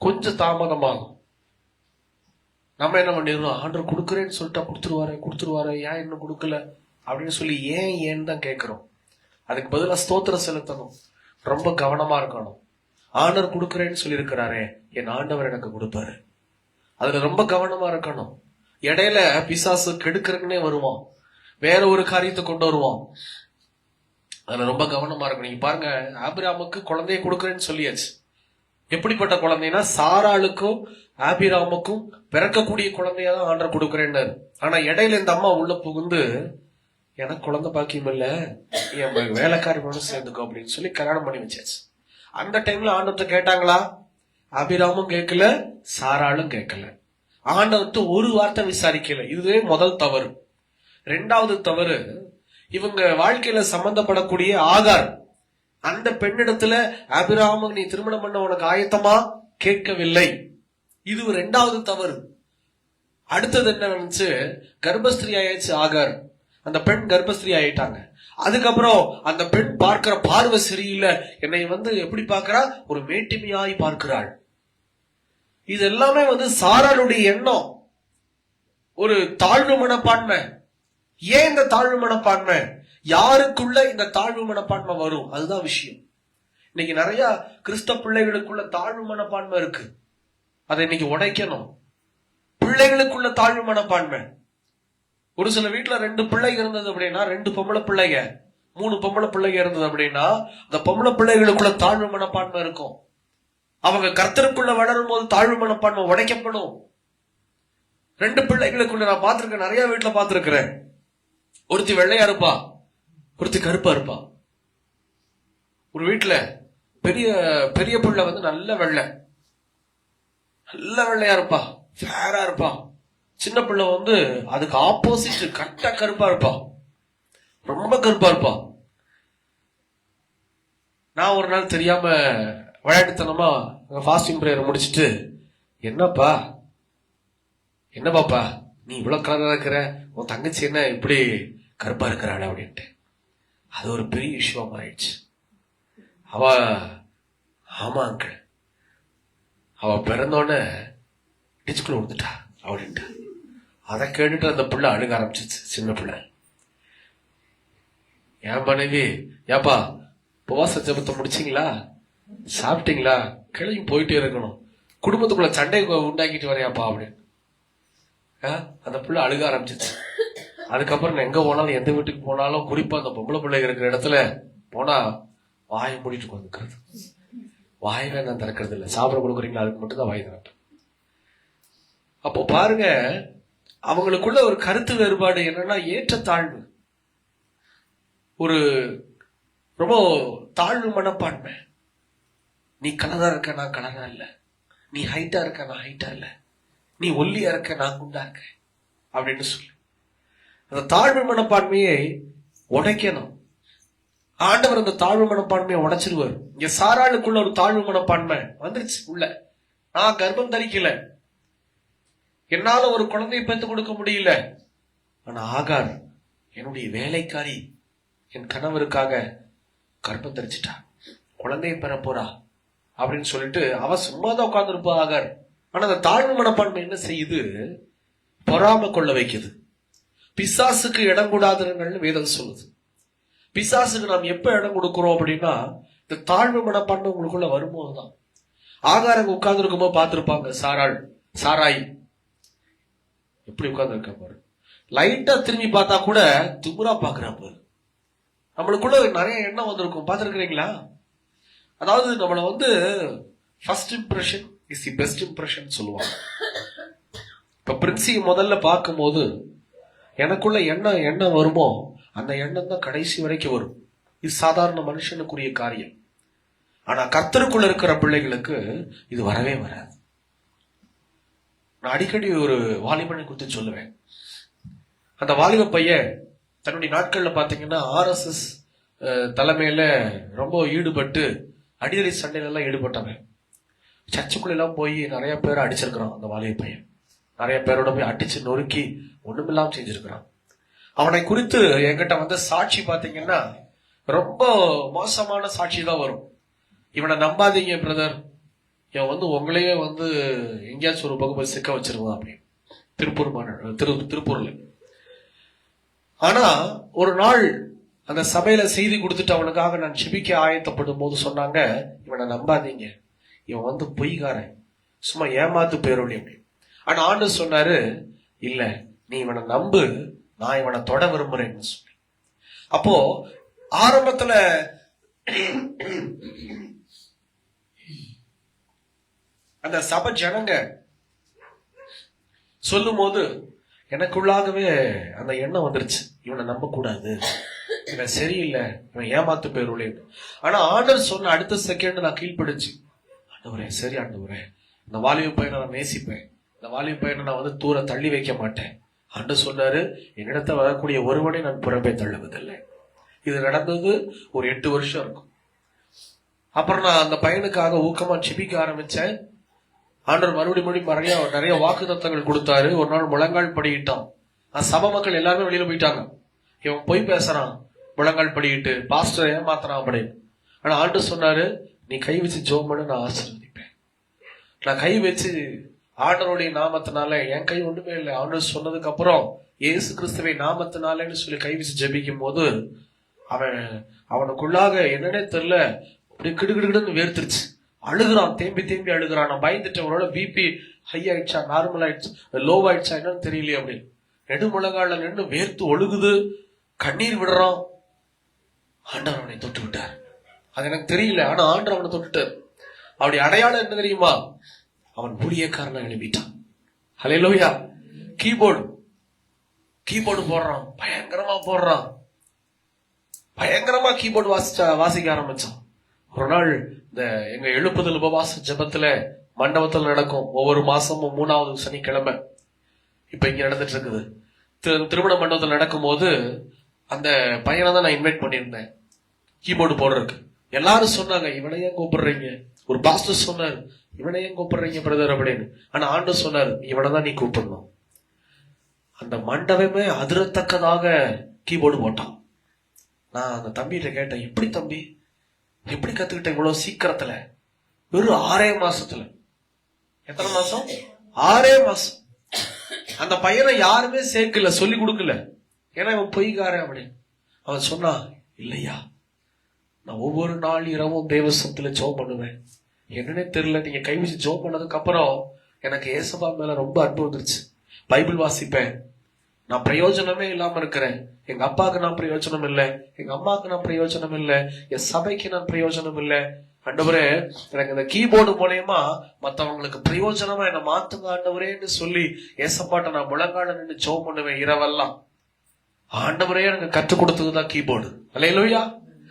கொஞ்சம் தாமதமாகும். நம்ம என்ன பண்ணிடுறோம்? ஆர்டர் கொடுக்கறேன்னு சொல்லிட்டா கொடுத்துருவாரு, ஏன் இன்னும் கொடுக்கல அப்படின்னு சொல்லி ஏன் தான் கேட்கிறோம். அதுக்கு பதிலா ஸ்தோத்திரம் செலுத்தணும். ரொம்ப கவனமா இருக்கணும். ஆர்டர் கொடுக்கறேன்னு சொல்லி இருக்கிறாரே, என் ஆண்டவர் எனக்கு கொடுப்பாரு. அதுல ரொம்ப கவனமா இருக்கணும். இடையில பிசாசு கெடுக்கிறதுக்குன்னே வருவான், வேற ஒரு காரியத்தை கொண்டு வருவான். அதுல ரொம்ப கவனமா இருக்கணும். நீங்க பாருங்க, ஆபிராமுக்கு குழந்தைய கொடுக்கறேன்னு சொல்லியாச்சு. எப்படிப்பட்ட குழந்தைனா, சாராளுக்கும் ஆபிராமுக்கும் பிறக்கக்கூடிய குழந்தையாதான் ஆண்டர் கொடுக்கறேன்னு. ஆனா இடையில இந்த அம்மா உள்ள புகுந்து, எனக்கு குழந்தை பாக்கியம் இல்ல, என் வேலைக்காரி மட்டும் சேர்ந்துக்கோ அப்படின்னு சொல்லி கல்யாணம் பண்ணி வச்சாச்சு. அந்த டைம்ல ஆண்டவர்கிட்ட கேட்டாங்களா? ஆபிராமும் கேட்கல, சாராளும் கேட்கல. ஆண்டவர்கிட்ட ஒரு வார்த்தை விசாரிக்கல. இதுவே முதல் தவறு. 2வது தவறு, இவங்க வாழ்க்கையில சம்பந்தப்படக்கூடிய ஆகார், அந்த பெண்ணிடத்துல ஆபிராமுக்கு நீ திருமணம் பண்ண உனக்கு ஆயத்தமா கேட்கவில்லை. இது 2வது தவறு. அடுத்தது என்ன நினைச்சு, கர்ப்பஸ்திரி ஆயிடுச்சு ஆகார். அந்த பெண் கர்ப்பஸ்திரி ஆயிட்டாங்க. அதுக்கப்புறம் அந்த பெண் பார்க்கிற பார்வை சரியில்லை. என்னை எப்படி பார்க்கிறா? ஒரு மேட்டிமையாய் பார்க்கிறாள். இது எல்லாமே சாராளுடைய எண்ணம், ஒரு தாழ்வு மனப்பான்மை. ஏன் இந்த தாழ்வு மனப்பான்மை? யாருக்குள்ள இந்த தாழ்வு மனப்பான்மை வரும்? அதுதான் விஷயம். இன்னைக்கு நிறைய கிறிஸ்தவ பிள்ளைகளுக்குள்ள தாழ்வு மனப்பான்மை இருக்கு. அதை இன்னைக்கு உடைக்கணும். பிள்ளைகளுக்குள்ள தாழ்வு மனப்பான்மை. ஒரு சில வீட்டுல 2 பிள்ளைங்க இருந்தது அப்படின்னா, 2 பொம்பளை பிள்ளைங்க, 3 பொம்பளை பிள்ளைங்க இருந்தது அப்படின்னா, அந்த பொம்பளை பிள்ளைகளுக்குள்ள தாழ்வு மனப்பான்மை இருக்கும். அவங்க கர்த்தருக்குள்ள வளரும் போது தாழ்வு மனப்பான்மை உடைக்கப்படும். 2 பிள்ளைகளுக்குள்ள நான் பார்த்திருக்கேன், நிறைய வீட்டுல பார்த்திருக்கிறேன். ஒருத்தி வெள்ளையா இருப்பா, ஒருத்தி கருப்பா இருப்பா. ஒரு வீட்டுல பெரிய பெரிய பிள்ளை நல்ல வெள்ளையா இருப்பா, ஃபேரா இருப்பா. சின்ன பிள்ளை அதுக்கு ஆப்போசிட் கட்ட கருப்பா இருப்பா. ரொம்ப கருப்பா இருப்பா. நான் ஒரு நாள் தெரியாம விளையாட்டுத்தனமா ஃபாஸ்டிங் பிரேயர் முடிச்சுட்டு, என்னப்பா நீ இவ்வளவு கலரா இருக்கிற, உன் தங்கச்சி என்ன இப்படி கருப்பா இருக்கிறாள் அப்படின்ட்டு. அது ஒரு பெரிய இஷ்யூவா ஆயிடுச்சு. அவ ஆமா அங்கிள், அவ பிறந்தோடனே டிச்சுக்குள்ள விழுந்துட்டா அப்படின்ட்டு. அதை கேட்டுட்டு அந்த பிள்ளை அழுக ஆரம்பிச்சிச்சு, சின்ன பிள்ளை. என் மனைவி, ஏப்பா உபவாச ஜெபத்தை முடிச்சிங்களா, சாப்பிட்டீங்களா, கிளம்பி போயிட்டே இருக்கணும், குடும்பத்துக்குள்ள சண்டை உண்டாக்கிட்டு வரையாப்பா அப்படின்னு. அந்த பிள்ளை அழுக ஆரம்பிச்சிச்சு. அதுக்கப்புறம் நான் எங்க போனாலும், எந்த வீட்டுக்கு போனாலும், குறிப்பா அந்த பொம்பளை பிள்ளைங்க இருக்கிற இடத்துல போனா வாயை மூடிட்டு உட்காந்துக்கிறது. வாயவே நான் திறக்கிறது இல்லை. சாப்பிட கொடுக்குறீங்களா, அதுக்கு மட்டும் தான் வாய் திறப்பேன். அப்போ பாருங்க, அவங்களுக்குள்ள ஒரு கருத்து வேறுபாடு என்னன்னா ஏற்றத்தாழ்வு, ஒரு ரொம்ப தாழ்வு மனப்பான்மை. நீ கலரா இருக்க, நான் கலரா இல்ல. நீ ஹைட்டா இருக்க, நான் ஹைட்டா இல்ல. நீ ஒல்லியா இருக்க, நான் குண்டா இருக்க அப்படின்னு சொல்லி அந்த தாழ்வு மனப்பான்மையை உடைக்கணும். ஆண்டவர் அந்த தாழ்வு மனப்பான்மையை உடைச்சிருவார். இங்க சாராளுக்குள்ள ஒரு தாழ்வு மனப்பான்மை வந்துருச்சு உள்ள. நான் கர்ப்பம் தரிக்கல, என்னால ஒரு குழந்தையை பெற்று கொடுக்க முடியல. ஆனா ஆகார் என்னுடைய வேலைக்காரி என் கணவருக்காக கர்ப்பம் தரிச்சிட்டா, குழந்தையை பெற போறா அப்படின்னு சொல்லிட்டு அவ சும்மாதான் உட்கார்ந்து இருப்பா ஆகார். ஆனா அந்த தாழ்வு மனப்பான்மை என்ன செய்யுது, பொறாம கொள்ள வைக்குது. பிசாசுக்கு இடம் கூடாதுன்னு வேதம் சொல்லுது. பிசாசுக்கு நாம் எப்ப இடம் கொடுக்கிறோம் அப்படின்னா, இந்த தாழ்வு மனப்பான்மை உங்களுக்குள்ள வரும்போதுதான். ஆகாரங்க உட்கார்ந்து இருக்கும்போது பார்த்திருப்பாங்க, சாராய் எப்படி உட்கார்ந்து இருக்கா பாரு, லைட்டா திரும்பி பார்த்தா கூட திமிரா பாக்குறா பாரு. நம்மளுக்குள்ள நிறைய எண்ணம் வந்திருக்கும், பார்த்திருக்கிறீங்களா? அதாவது நம்மள first impression is the best impression சொல்லுவாங்க. இப்ப பிரின்சி முதல்ல பார்க்கும் போது எனக்குள்ள எண்ணம் வருமோ, அந்த எண்ணம் தான் கடைசி வரைக்கும் வரும். இது சாதாரண மனுஷனுக்குரிய காரியம். ஆனா கர்த்தருக்குள்ள இருக்கிற பிள்ளைகளுக்கு இது வரவே வராது. நான் அடிக்கடி ஒரு வாலிபனை குறித்து சொல்லுவேன். அந்த வாலிப பையன் தன்னுடைய நாட்கள்ல பாத்தீங்கன்னா RSS தலைமையில ரொம்ப ஈடுபட்டு அடிதடி சண்டையில எல்லாம் ஈடுபட்டவன். சர்ச்சுக்குள்ள எல்லாம் போய் நிறைய பேரை அடிச்சிருக்கிறான். அந்த வாலிப பையன் நிறைய பேரோட போய் அடிச்சு நொறுக்கி ஒண்ணுமில்லாம செஞ்சிருக்கிறான். அவனை குறித்து என்கிட்ட சாட்சி பாத்தீங்கன்னா ரொம்ப மோசமான சாட்சி தான் வரும். இவனை நம்பாதீங்க பிரதர், இவன் உங்களையே எங்கேயாச்சும் ஒரு பக்கம் போய் சிக்க வச்சிருவான் அப்படின்னு திருப்பூர்ல. ஆனா ஒரு நாள் அந்த சபையில செய்தி கொடுத்துட்டு அவனுக்காக நான் ஜெபிக்க ஆயத்தப்படும் போது சொன்னாங்க, இவனை நம்பாதீங்க, இவன் பொய்காரன், சும்மா ஏமாத்து பேரொழி அப்படி. ஆனா ஆண்டவர் சொன்னாரு, இல்ல நீ இவனை நம்பு, நான் இவனை தொட விரும்புறேன்னு சொல்லி. அப்போ ஆரம்பத்துல அந்த சபை ஜனங்க சொல்லும் போது எனக்குள்ளாகவே அந்த எண்ணம் வந்துருச்சு, இவனை நம்ப கூடாது, இவன் சரியில்லை, இவன் ஏமாத்து பேருளே. ஆனா ஆண்டவர் சொன்ன அடுத்த செகண்ட் நான் கீழ்ப்படிச்சு, ஆண்டவரே சரி ஆண்டவரே, இந்த வாலிப பையனை நான் நேசிப்பேன், இந்த வாலிப பையனை நான் தூர தள்ளி வைக்க மாட்டேன். ஆண்டவர் சொன்னாரு, என்னிடத்த வரக்கூடிய ஒருவனை நான் புறம்பே தள்ளுவதில்லை. இது நடந்தது ஒரு 8 வருஷம் இருக்கும். அப்புறம் நான் அந்த பையனுக்காக ஊக்கமா ஜெபிக்க ஆரம்பிச்சேன். ஆண்டவர் மறுபடியும் நிறைய வாக்கு தத்தங்கள் கொடுத்தாரு. ஒரு நாள் முழங்கால் படியிட்டான். சபை மக்கள் எல்லாருமே வெளியில போயிட்டாங்க. இவன் போய் பேசுறான், முழங்கால் படிக்கிட்டு பாஸ்டர் ஏமாத்துறான் அப்படின்னு. ஆனா ஆண்டவர் சொன்னாரு, நீ கை வச்சு ஜெபம் பண்ணு, நான் ஆசீர்வதிப்பேன். நான் கை வச்சு ஆண்டவருடைய நாமத்தினால, என் கை ஒண்ணுமே இல்லை, ஆண்டவர் சொன்னதுக்கு அப்புறம் இயேசு கிறிஸ்துவை நாமத்தினாலேன்னு சொல்லி கை வச்சு ஜெபிக்கும் போது அவனுக்குள்ளாக என்னன்னே தெரியல, அப்படியே கிடுகிடுன்னு வேர்த்துருச்சு. அழுகுறான், தேம்பி அழுகுறான். நான் பயந்துட்டேன், அவரோட பிபி ஹை ஆயிடுச்சா, நார்மல் ஆயிடுச்சு, லோ ஆயிடுச்சா என்னன்னு தெரியலையே அப்படின்னு. நெடுமுழங்கால நின்று வேர்த்து ஒழுகுது, கண்ணீர் விடுறான். ஆண்டவர் அவனை தொட்டு விட்டார். அது எனக்கு தெரியல, ஆனா ஆண்டவர் அவனை தொட்டுட்டார். அவருடைய அடையாளம் என்ன தெரியுமா? அவன் ஊழியக்காரனா எழுப்பிட்டான். ஹல்லேலூயா. கீபோர்டு போடுறான், பயங்கரமா கீபோர்டு வாசிக்க ஆரம்பிச்சான். ஒரு நாள் இந்த எங்க எழுப்புதல் உபவாச ஜெபத்துல மண்டபத்துல நடக்கும், ஒவ்வொரு மாசமும் 3வது சனிக்கிழமை. இப்ப இங்க நடந்துட்டு இருக்குது. திருமண மண்டபத்தில் நடக்கும் போது அந்த பையனை தான் நான் இன்வைட் பண்ணியிருந்தேன் கீபோர்டு போடுறதுக்கு. எல்லாரும் சொன்னாங்க, இவனை ஏன் கூப்பிடுறீங்க? ஒரு பாஸ்டர் சொன்னாரு, இவனை ஏன் கூப்பிடுறீங்க பிரதர் அப்படின்னு. ஆனா ஆண்டவர் சொன்னாரு, இவனை தான் நீ கூப்பிடணும். அந்த மண்டபமே அதிரத்தக்கதாக கீபோர்டு போட்டான். நான் அந்த தம்பிகிட்ட கேட்டேன், எப்படி தம்பி எப்படி கத்துக்கிட்டேன் இவ்வளவு சீக்கிரத்துல? வெறும் 6 மாசத்துல. எத்தனை மாசம்? 6 மாசம். அந்த பையனை யாருமே சேர்க்கல, சொல்லி கொடுக்கல. ஏன்னா இவன் பொய்காரன் அப்படின்னு. அவன் சொன்னா, இல்லையா நான் ஒவ்வொரு நாள் இரவும் தேவசத்துல ஜெபம் பண்ணுவேன். என்னன்னே தெரியல, நீங்க கை வச்சு ஜெபம் பண்ணதுக்கு அப்புறம் எனக்கு ஏசப்பா மேல ரொம்ப அன்பு வந்துருச்சு. பைபிள் வாசிப்பேன். நான் பிரயோஜனமே இல்லாம இருக்கிறேன். எங்க அப்பாவுக்கு நான் பிரயோஜனம் இல்லை, எங்க அம்மாவுக்கு நான் பிரயோஜனம் இல்லை, என் சபைக்கு நான் பிரயோஜனம் இல்லை. ஆண்டவரே, எனக்கு இந்த கீபோர்டு மூலயமா மற்றவங்களுக்கு பிரயோஜனமா என்ன மாத்துங்க ஆண்டவரேன்னு சொல்லி ஏசப்பாட்ட நான் முழங்கால நின்று ஜெபம் பண்ணுவேன் இரவெல்லாம். ஆண்டவரே எனக்கு கற்றுக் கொடுத்ததுதான் கீபோர்டு. அல்லேலூயா.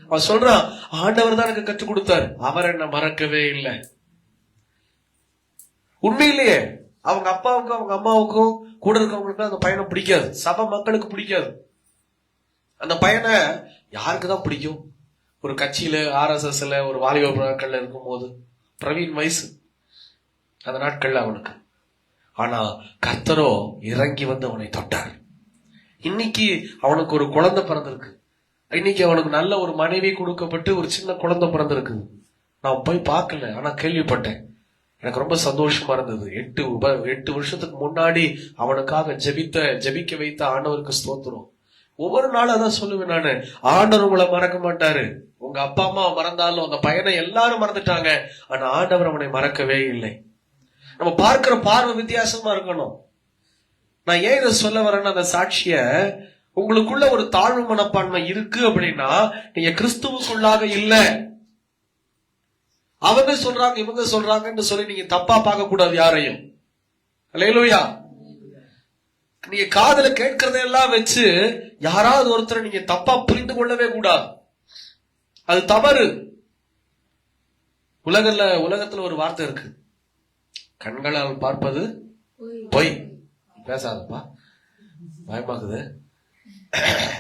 அவன் சொல்றான், ஆண்டவர் தான் எனக்கு கற்றுக் கொடுத்தாரு, அவர் என்ன மறக்கவே இல்லை. உண்மையிலேயே அவங்க அப்பாவுக்கும் அவங்க அம்மாவுக்கும் கூட இருக்கவங்களுக்கு அந்த பையனை பிடிக்காது, சபை மக்களுக்கு பிடிக்காது. அந்த பையனை யாருக்குதான் பிடிக்கும்? ஒரு கட்சியில RSSல ஒரு வாலிப நாட்கள்ல இருக்கும் போது, பிரவீன் வயசு அந்த நாட்கள்ல அவனுக்கு. ஆனா கர்த்தரோ இறங்கி வந்து அவனை தொட்டார். இன்னைக்கு அவனுக்கு ஒரு குழந்தை பிறந்திருக்கு. இன்னைக்கு அவனுக்கு நல்ல ஒரு மனைவி கொடுக்கப்பட்டு ஒரு சின்ன குழந்தை பிறந்திருக்கு. நான் போய் பார்க்கல, ஆனா கேள்விப்பட்டேன். எனக்கு ரொம்ப சந்தோஷமா இருந்தது. 8 வருஷத்துக்கு முன்னாடி அவனுக்காக ஜெபிக்க வைத்த ஆண்டவருக்கு ஸ்தோத்திரம். ஒவ்வொரு நாளும் அதான் சொல்லுவேன் நானு, ஆண்டவர் உங்களை மறக்க மாட்டாரு. உங்க அப்பா அம்மா மறந்தாலும் அந்த பையனை எல்லாரும் மறந்துட்டாங்க, ஆனா ஆண்டவர் அவனை மறக்கவே இல்லை. நம்ம பார்க்கிற பார்வை வித்தியாசமா இருக்கணும். நான் ஏன் இதை சொல்ல வரேன்னா, அந்த சாட்சிய உங்களுக்குள்ள ஒரு தாழ்வு மனப்பான்மை இருக்கு அப்படின்னா நீங்க கிறிஸ்துவுக்குள்ளாக இல்ல. அவங்க சொல்றாங்க இவங்க சொல்றாங்கன்னு சொல்லி நீங்க தப்பா பார்க்க கூடாது யாரையும். அல்லேலூயா. நீங்க காதுல கேட்கறதெல்லாம் வச்சு யாராவது ஒருத்தரை நீங்க தப்பா புரிந்து கொள்ளவே கூடாது. அது தவறு. உலகத்துல ஒரு வார்த்தை இருக்கு, கண்களால் பார்ப்பது பொய். பேசாதப்பா, பயமாக்குது.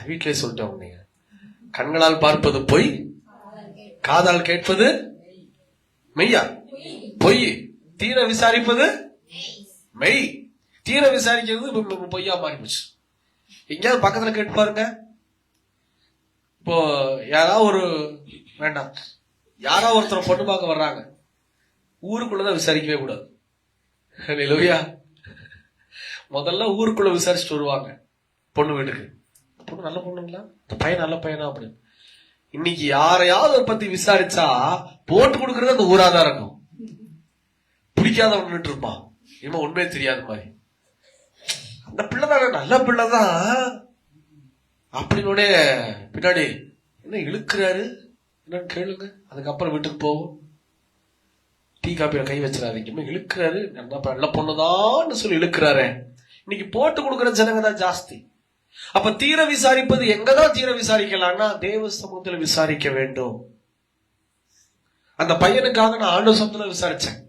வீட்டிலே சொல்லிட்டோம், நீங்க கண்களால் பார்ப்பது பொய், காதால் கேட்பது மெய்யா? பொய். தீர விசாரிப்பது மெய். தீர விசாரிக்கிறது பொய்யா மாறி போச்சு. எங்கேயாவது பக்கத்துல கேட்டு பாருங்க. இப்போ யாராவது ஒருத்தர் பொண்ணு பார்க்க வர்றாங்க, ஊருக்குள்ளதான் விசாரிக்கவே கூடாது. இல்லையா? முதல்ல ஊருக்குள்ள விசாரிச்சுட்டு வருவாங்க பொண்ணு வீட்டுக்கு. பொண்ணு நல்ல பொண்ணுங்களா, இந்த பையன் நல்ல பையனா அப்படின்னு. இன்னைக்கு யாரையாவது பத்தி விசாரிச்சா போட்டு கொடுக்கறது அந்த ஊராதான் இருக்கும். பிடிக்காதவன் இருப்பான், இவன் உண்மையே தெரியாத மாதிரி. அந்த பிள்ளைதான் நல்ல பிள்ளைதான் அப்படின்னு பின்னாடி என்ன இழுக்கிறாரு என்னன்னு கேளுங்க. அதுக்கப்புறம் வீட்டுக்கு போவோம். டீ காப்பியில கை வச்சிடாதீங்க, இழுக்கிறாரு. நல்ல பொண்ணுதான்னு சொல்லி இழுக்கிறாரு. இன்னைக்கு போட்டு கொடுக்கிற ஜனங்க தான் ஜாஸ்தி. அப்ப தீர விசாரிப்பது எங்கதான் தீர விசாரிக்கலாம்னா தேவ சமூகத்துல விசாரிக்க வேண்டும். அந்த பையனுக்காக நான் ஆண்டு சமூகத்துல விசாரிச்சேன்.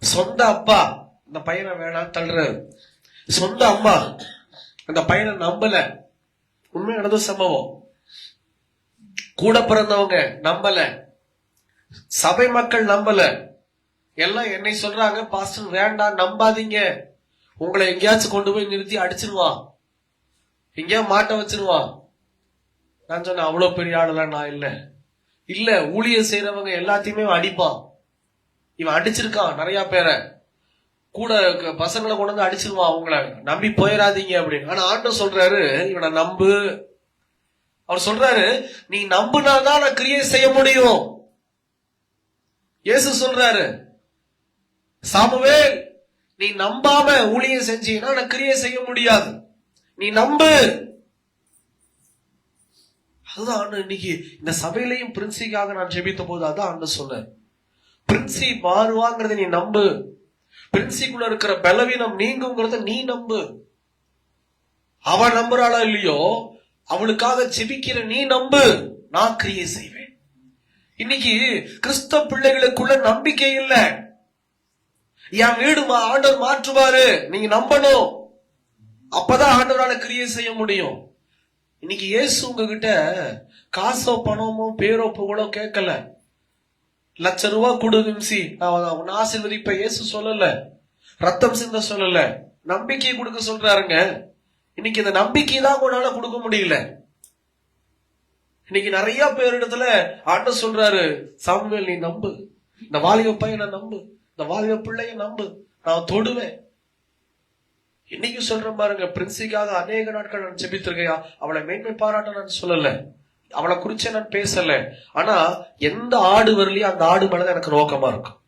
சொந்த அப்பா அந்த பையனை வேணாம் தள்ளுறாரு. சொந்த அம்மா அந்த பையனை நம்பல. உண்மை நடந்த சம்பவம். கூட பிறந்தவங்க நம்பல, சபை மக்கள் நம்பல. எல்லாம் என்னை சொல்றாங்க, பாஸ்டர் வேண்டாம் நம்பாதீங்க, உங்களை எங்கேயாச்சும் கொண்டு போய் நிறுத்தி அடிச்சிருவான், எங்கேயா மாட்ட வச்சிருவான். நான் சொன்னேன், அவ்வளவு பெரிய ஆளுலாம் நான் இல்ல. ஊழியர் செய்யறவங்க எல்லாத்தையுமே அடிப்பான். இவன் அடிச்சிருக்கான் நிறைய பேரை, கூட பசங்களை கொண்டு வந்து அடிச்சிருவான். அவங்கள நம்பி போயிடாதீங்க அப்படின்னு. ஆனா ஆண்டவர் சொல்றாரு, இவனை நம்பு. அவர் சொல்றாரு, நீ நம்புனாதான் நான் கிரியை செய்ய முடியும். இயேசு சொல்றாரு, சாமுவேல் நீ நம்பாம ஊழியம் செஞ்சீங்கன்னா நான் கிரியை செய்ய முடியாது, நீ நம்பு. அதுதான் ஆண்டு இன்னைக்கு இந்த சபையிலையும் பிரின்சிக்காக நான் ஜெபித்த போது அதான் ஆண்டு சொன்ன, பிரின்சி மாறுவாங்கிறத நீ நம்பு. பிரின்சிக்குள்ள இருக்கிற பலவீனம் நீங்குங்கிறத நீ நம்பு. அவ நம்புறாளா இல்லையோ, அவளுக்காக ஜெபிக்கிற நீ நம்பு, நான் கிரியை செய்வேன். இன்னைக்கு கிறிஸ்தவ பிள்ளைகளுக்குள்ள நம்பிக்கை இல்லை. என் வீடு ஆண்டவர் மாற்றுவாரு, நீங்க நம்பணும். அப்பதான் ஆண்டவரால கிரியை செய்ய முடியும். இன்னைக்கு இயேசு உங்ககிட்ட காசோ பணமோ பேரோ புகழோ கேட்கல. ₹1,00,000 கொடு விம்சி நான் ஆசீர்வதிப்ப இயேசு சொல்லல. ரத்தம் சிந்த சொல்லல. நம்பிக்கையை கொடுக்க சொல்றாருங்க. இன்னைக்கு இந்த நம்பிக்கை தான் உங்களால கொடுக்க முடியல. இன்னைக்கு நிறைய பேரிடத்துல ஆண்டவர் சொல்றாரு, சாமுவேல் நீ நம்பு, இந்த வாலிப பையனை நம்பு, இந்த வாலிப பிள்ளைய நம்பு, நான் தொடுவேன். இன்னைக்கு சொல்றேன் பாருங்க, பிரின்சிக்காக அநேக நாட்கள் நான் ஜெபித்திருக்கையா, அவளை மேன்மை பாராட்ட நான் சொல்லல, அவளை குறிச்சே நான் பேசல. ஆனா எந்த ஆடு வரலையோ அந்த ஆடு மேலதான் எனக்கு நோக்கமா இருக்கும்.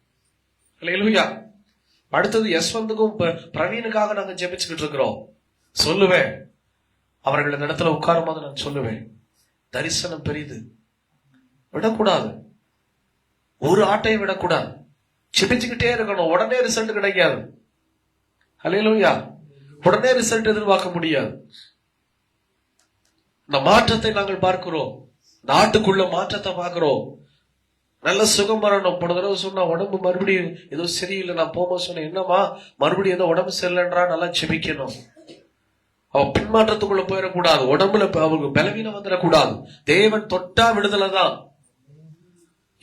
இல்லையா? அடுத்தது யஸ்வந்துக்கும் பிரவீனுக்காக நாங்க ஜெபிச்சுக்கிட்டு இருக்கிறோம். சொல்லுவேன், அவர்கள் இந்த இடத்துல உட்காரும் போது நான் சொல்லுவேன், தரிசனம் பெரிது, விடக்கூடாது, ஒரு ஆட்டையும் விடக்கூடாது, ஜெபிச்சுக்கிட்டே இருக்கணும். உடனே ரிசல்ட் கிடைக்காது. அல்லேலூயா. உடனே ரிசல்ட் எதிர்பார்க்க முடியாது. இந்த மாற்றத்தை நாங்கள் பார்க்கிறோம். நாட்டுக்குள்ள மாற்றத்தை பார்க்கிறோம். நல்ல சுகம் வரணும். போன தடவை சொன்னா உடம்பு மறுபடியும் ஏதோ சரியில்லை, நான் போகும்போது சொன்னேன், என்னமா மறுபடியும் ஏதோ உடம்பு சரியில்லைன்றா, நல்லா செபிக்கணும். அவ பின்மாற்றத்துக்குள்ள போயிடக்கூடாது. உடம்புல அவங்களுக்கு பலவீனம் வந்துடக்கூடாது. தேவன் தொட்டா விடுதலை தான்.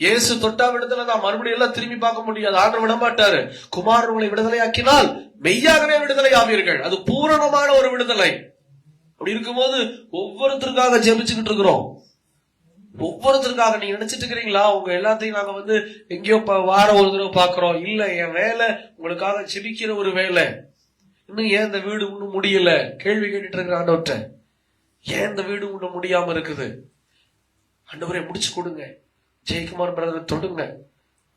இயேசு தொட்டா விடுதலை தான். மறுபடியும் எல்லாம் திரும்பி பார்க்க முடியாது. ஆண்டவர் விட மாட்டாரு. குமாரன் உங்களை விடுதலை ஆக்கினால் மெய்யாகவே விடுதலை ஆவீர்கள். அது பூரணமான ஒரு விடுதலை. அப்படி இருக்கும்போது ஒவ்வொருத்தருக்காக ஜெபிச்சுக்கிட்டு இருக்கிறோம். ஒவ்வொருத்தருக்காக நீங்க நினைச்சிட்டு இருக்கிறீங்களா, உங்க எல்லாத்தையும் நாங்க எங்கேயோ வாரம் ஒரு தடவை பாக்குறோம்? இல்ல, என் வேலை உங்களுக்காக ஜெபிக்கிற ஒரு வேலை. இன்னும் ஏன் இந்த வீடு இன்னும் முடியல? கேள்வி கேட்டுட்டு இருக்கிற ஆண்டவர்கிட்ட, ஏன் இந்த வீடு இன்னும் முடியாம இருக்குது? ஆண்டவரை முடிச்சு கொடுங்க. ஜெயக்குமார் பிரதர் தொடுங்க,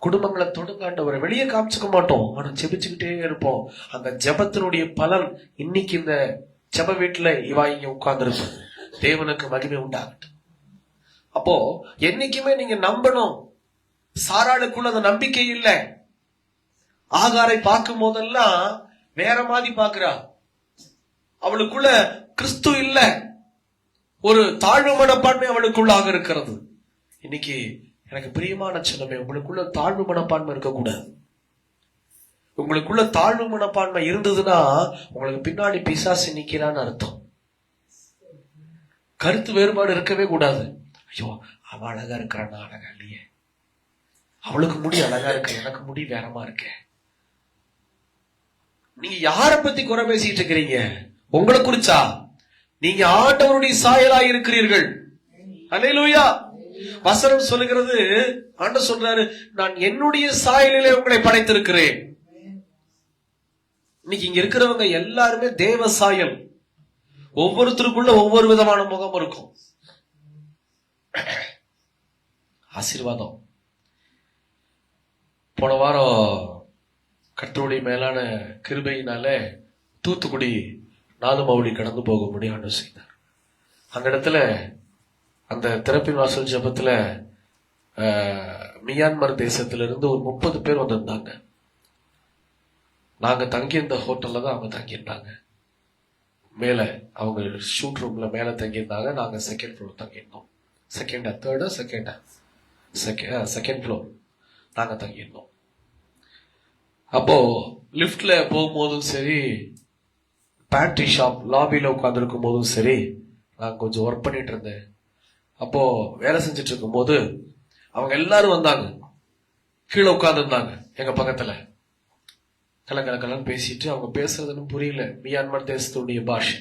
குடும்பங்களை தொடுங்க ஆண்டவரை. வெளியே காமிச்சுக்க மாட்டோம், ஆனா ஜெபிச்சுக்கிட்டே இருப்போம். அந்த ஜெபத்தினுடைய பலன் இன்னைக்கு இந்த ஜெப வீட்டுல இவா இங்க உட்கார்ந்துருக்கு. தேவனுக்கு மகிமை உண்டாகட்டும். அப்போ என்னைக்குமே நீங்க நம்பணும். சாராளுக்குள்ள அந்த நம்பிக்கை இல்லை. ஆகாரை பார்க்கும் போதெல்லாம் வேற மாதிரி பாக்குறா. அவளுக்குள்ள கிறிஸ்து இல்ல. ஒரு தாழ்வு மனப்பான்மை அவளுக்குள்ளாக இருக்கிறது. இன்னைக்கு எனக்கு பிரியமான சின்னமே, உங்களுக்குள்ள தாழ்வு மனப்பான்மை இருக்கக்கூடாது. உங்களுக்குள்ள தாழ்வு மனப்பான்மை இருந்ததுன்னா உங்களுக்கு பின்னாடி பிசாசு நிக்கிறான்னு அர்த்தம். கருத்து வேறுபாடு இருக்கவே கூடாது. ஐயோ, அவ அழகா இருக்கிறான், நான் அழகா இல்லையே, அவளுக்கு முடி அழகா இருக்கு, எனக்கு முடி வேறமா இருக்கே. நீங்க யார பத்தி குறை பேசிட்டு இருக்கிறீங்க? உங்களை குறிச்சா? நீங்க ஆண்டவருடைய சாயலா இருக்கிறீர்கள். அல்லேலூயா. வசனம் சொல்லுகிறது, ஆண்டவர் சொல்றாரு, நான் என்னுடைய சாயலிலே உங்களை படைத்திருக்கிறேன். இன்னைக்கு இங்க இருக்கிறவங்க எல்லாருமே தேவ சாயல். ஒவ்வொருத்தருக்குள்ள ஒவ்வொரு விதமான முகம் இருக்கும். ஆசீர்வாதம். போன வாரம் கர்த்தருடைய மேலான கிருபையினால தூத்துக்குடி 4 மவுளி கடந்து போக முடியாது செய்தார். அந்த இடத்துல அந்த திறப்பின் வாசல் ஜபத்துல மியான்மர் தேசத்திலிருந்து ஒரு 30 பேர் வந்திருந்தாங்க. நாங்க தங்கியிருந்த ஹோட்டல்ல தான் அவங்க தங்கியிருந்தாங்க. மேல அவங்க ஷூட் ரூம்ல மேல தங்கியிருந்தாங்க. நாங்க செகண்ட் ஃப்ளோர் தங்கியிருந்தோம். செகண்ட் ஃப்ளோர் நாங்க தங்கியிருந்தோம். அப்போ லிப்ட்ல போகும்போதும் சரி, பேண்ட்ரி ஷாப் லாபியில உட்கார்ந்துருக்கும் போதும் சரி, நான் கொஞ்சம் ஒர்க் பண்ணிட்டு இருந்தேன். அப்போ வேலை செஞ்சுட்டு இருக்கும் போது அவங்க எல்லாரும் வந்தாங்க, கீழே உட்கார்ந்து இருந்தாங்க எங்க பக்கத்துல. கலன்னு பேசிட்டு, அவங்க பேசுறதுன்னு புரியல, மியான்மர் தேசத்துடைய பாஷை.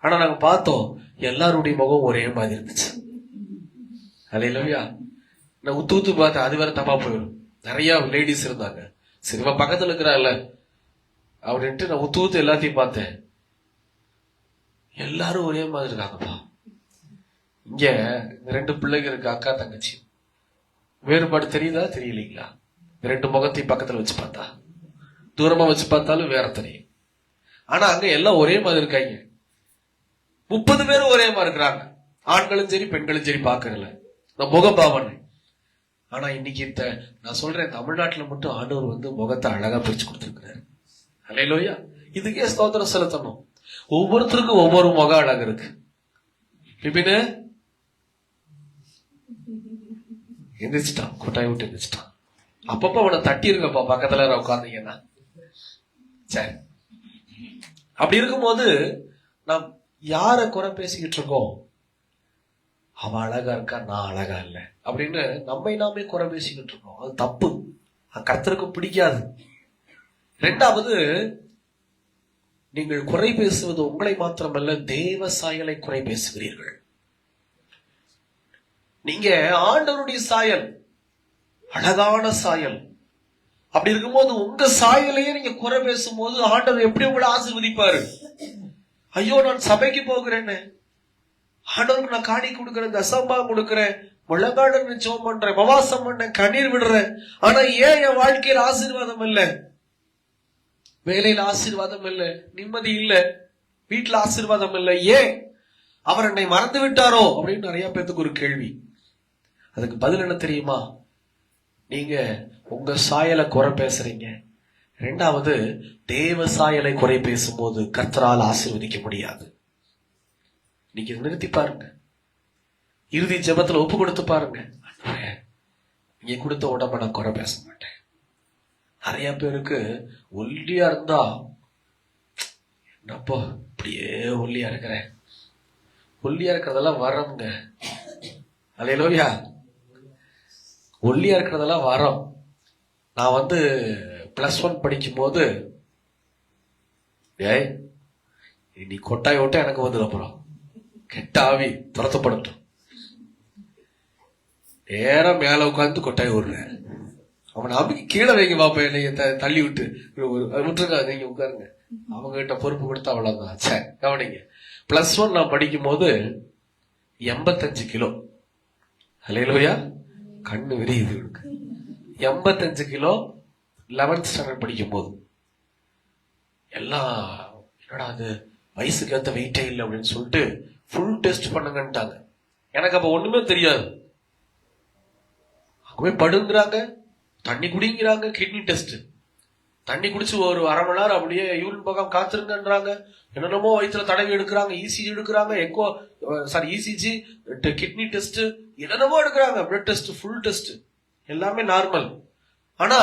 ஆனா நாங்க பார்த்தோம், எல்லாருடைய முகம் ஒரே மாதிரி இருந்துச்சு. அல்லேலூயா. நான் உத்து பார்த்தேன், அது வேற தப்பா போயிடும். நிறைய லேடிஸ் இருந்தாங்க. சரி, பக்கத்துல இருக்கிறாள் அப்படின்ட்டு நான் உத்து எல்லாத்தையும் பார்த்தேன். எல்லாரும் ஒரே மாதிரி இருக்காங்கப்பா. இங்க 2 பிள்ளைங்க இருக்கு, அக்கா தங்கச்சி. வேறுபாடு தெரியுதா தெரியலீங்களா? 2 முகத்தையும் பக்கத்துல வச்சு பார்த்தா, தூரமா வச்சு பார்த்தாலும் வேற தெரியும். ஆனா அங்க எல்லாம் ஒரே மாதிரி இருக்காங்க. 30 பேரும் ஒரே மாதிரி இருக்கிறாங்க. ஆண்களும் சரி பெண்களும் சரி பாக்குறல முகபாவனை. ஆனா இன்னைக்கு நான் சொல்றேன், தமிழ்நாட்டுல மட்டும் ஆண்டவர் முகத்தை அழகா பிரிச்சு கொடுத்திருக்கிறாரு. அல்லேலூயா. இதுக்கே ஸ்தோத்திரம் செலுத்தணும். ஒவ்வொருத்தருக்கும் ஒவ்வொரு முகம் அழகு இருக்கு. பிபினு எந்திரிச்சிட்டான், கொட்டாய் விட்டு எந்திரிச்சிட்டான். அப்பப்ப அவனை தட்டி இருங்கப்பா, பக்கத்துல உட்கார்ந்தீங்கன்னா. சரி, அப்படி இருக்கும்போது நான் யார குறை பேசிக்கிட்டு இருக்கோம்? அவ அழகா இருக்கா, நான் அழகா இல்லை அப்படின்னு நம்மை நாமே குறை பேசிக்கிட்டு இருக்கோம். அது தப்பு, கர்த்தருக்கு பிடிக்காது. இரண்டாவது, நீங்கள் குறை பேசுவது உங்களை மாத்திரமல்ல, தேவ சாயலை குறை பேசுகிறீர்கள். நீங்க ஆண்டவருடைய சாயல், அழகான சாயல். அப்படி இருக்கும்போது உங்க சாயலையே நீங்க குறை பேசும்போது ஆண்டவர் எப்படி உங்களை ஆசீர்வதிப்பாரு? ஐயோ, நான் சபைக்கு போகிறேன்னு, ஆண்டவருக்கு நான் காணி கொடுக்கிறேன், தசம்பாகம் கொடுக்கிறேன், முழங்காடு ஜெபம் பண்றேன், உபவாசம் பண்றேன், கண்ணீர் விடுறேன், ஆனா ஏன் என் வாழ்க்கையில் ஆசீர்வாதம் இல்லை? வேலையில் ஆசீர்வாதம் இல்லை, நிம்மதி இல்லை, வீட்டுல ஆசீர்வாதம் இல்லை. ஏன்? அவர் என்னை மறந்து விட்டாரோ அப்படின்னு நிறைய பேருக்கு ஒரு கேள்வி. அதுக்கு பதில் என்ன தெரியுமா? நீங்க உங்க சாயலை குறை பேசுறீங்க. இரண்டாவது, தேவ சாயலை குறை பேசும்போது கர்த்தரால் ஆசீர்வதிக்க முடியாது. நீங்க நிறுத்தி பாருங்க, இறுதி ஜெபத்துல ஒப்பு கொடுத்து பாருங்க. நீங்க கொடுத்த உடம்ப நான் குறை பேச மாட்டேன். நிறைய பேருக்கு ஒல்லியா இருந்தா, என்னப்போ இப்படியே ஒல்லியா இருக்கிறேன், ஒல்லியா இருக்கிறதெல்லாம் வரம்ங்க. அல்லேலூயா. ஒல்லியா இருக்கிறதெல்லாம் வரம். நான் +1 படிக்கும் போது, ஏய் நீ கொட்டாய் ஓட்ட எனக்கு வந்து அப்புறம் கெட்ட ஆவி துரத்தப்படட்டும், நேரம் மேல உட்காந்து கொட்டாய் ஓடுறேன். அவனை அமுக்கி கீழே வைங்க பாப்பா, நீங்க தள்ளி விட்டு விட்டுருங்க, நீங்க உட்காருங்க, அவங்க கிட்ட பொறுப்பு கொடுத்தா அவ்வளவுதான். சரி கவனிங்க, +1 நான் படிக்கும் போது 85 கிலோ. அல்லேலூயா. கண்ணு விரியுது. 85 கிலோ 11th ஸ்டாண்டர்ட் படிக்கும் போது. எல்லாம் என்னடா அது வயசுக்கு ஏற்ற வெயிட்டே இல்லை அப்படின்னு சொல்லிட்டு ஃபுல் டெஸ்ட் பண்ணுங்கன்ட்டாங்க. எனக்கு அப்ப ஒண்ணுமே தெரியாது. அங்கே படுங்கிறாங்க, தண்ணி குடிங்கிறாங்க, கிட்னி டெஸ்ட். தண்ணி குடிச்சு ஒரு அரை மணி நேரம் அப்படியே யூரின் பக்கம் காத்துருங்கன்றாங்க. என்னென்னமோ வயிற்றுல தடவி எடுக்கிறாங்க, இசிஜி எடுக்கிறாங்க, இசிஜி, கிட்னி டெஸ்ட், என்னென்னமோ எடுக்கிறாங்க, பிளட் டெஸ்ட், ஃபுல் டெஸ்ட், எல்லாமே நார்மல். ஆனா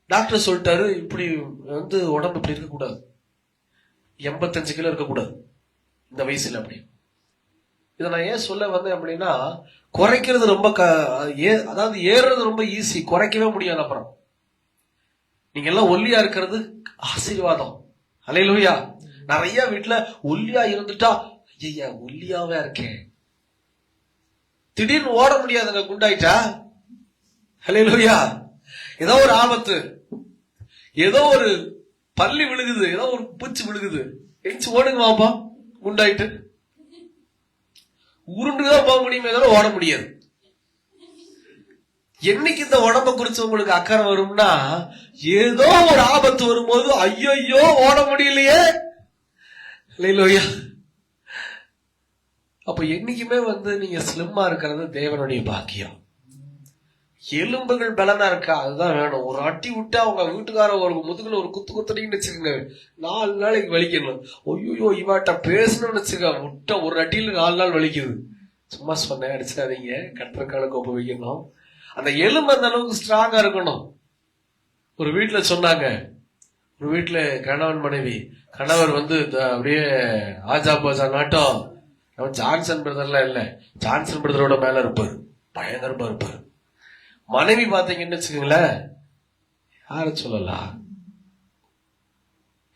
டாக்டர் சொல்லிட்டாரு, இப்படி உடம்பு இப்படி இருக்கக்கூடாது, 85 கிலோ இருக்கக்கூடாது இந்த வயசுல. அப்படி இதை நான் ஏன் சொல்ல வந்தேன் அப்படின்னா, குறைக்கிறது ரொம்ப அதாவது ஏறுறது ரொம்ப ஈஸி, குறைக்கவே முடியாது. அப்புறம் நீங்க எல்லாம் ஒல்லியா இருக்கிறது ஆசீர்வாதம். அல்லேலூயா. நிறைய வீட்டுல ஒல்லியா இருந்துட்டா, ஐயா ஒல்லியாவே இருக்கேன், திடீர்னு ஓட முடியாதுங்க, குண்டாயிட்டா. அல்லேலூயா. ஏதோ ஒரு ஆபத்து, ஏதோ ஒரு பள்ளி விழுகுது, ஏதோ ஒரு பூச்சி விழுகுது, எச்சு ஓடுங்க வாப்பா, குண்டாயிட்டு உருண்டுதான் போக முடியுமே, ஏதோ ஓட முடியாது. என்னைக்கு இந்த உடம்ப குறிச்சு உங்களுக்கு அக்கறை வரும்னா, ஏதோ ஒரு ஆபத்து வரும்போது ஐயோ ஓட முடியலையே. அல்லேலூயா. அப்ப என்னைக்குமே நீங்க ஸ்லிம்மா இருக்கிறது தேவனுடைய பாக்கியம். எலும்புகள் பலனா இருக்கா, அதுதான் வேணும். ஒரு அட்டி விட்டா உங்க வீட்டுக்கார ஒரு முதுகுல ஒரு குத்து குத்துறீங்கன்னு வச்சுக்கோங்க, 4 நாளைக்கு வலிக்கணும். ஐயோ இவாட்ட பேசணும்னு வச்சுக்க, விட்ட ஒரு அட்டியில 4 நாள் வலிக்குது. சும்மா சொன்னேன், அடிச்சிடாதீங்க, கட்டுறக்காலுக்கு ஒப்பு வைக்கணும். அந்த எலும்பு அந்த அளவுக்கு ஸ்ட்ராங்கா இருக்கணும். ஒரு வீட்டுல சொன்னாங்க, ஒரு வீட்டுல கணவன் மனைவி, கணவர் அப்படியே ஆஜா பாஜா நாட்டம், ஜான்சன் பிரதர்லாம் இல்ல, ஜான்சன் பிரதரோட மேல இருப்பாரு, பயங்கரமா இருப்பாரு. மனைவி பாத்தீங்கன்னு வச்சுக்கோங்களேன், யார சொல்லலாம்,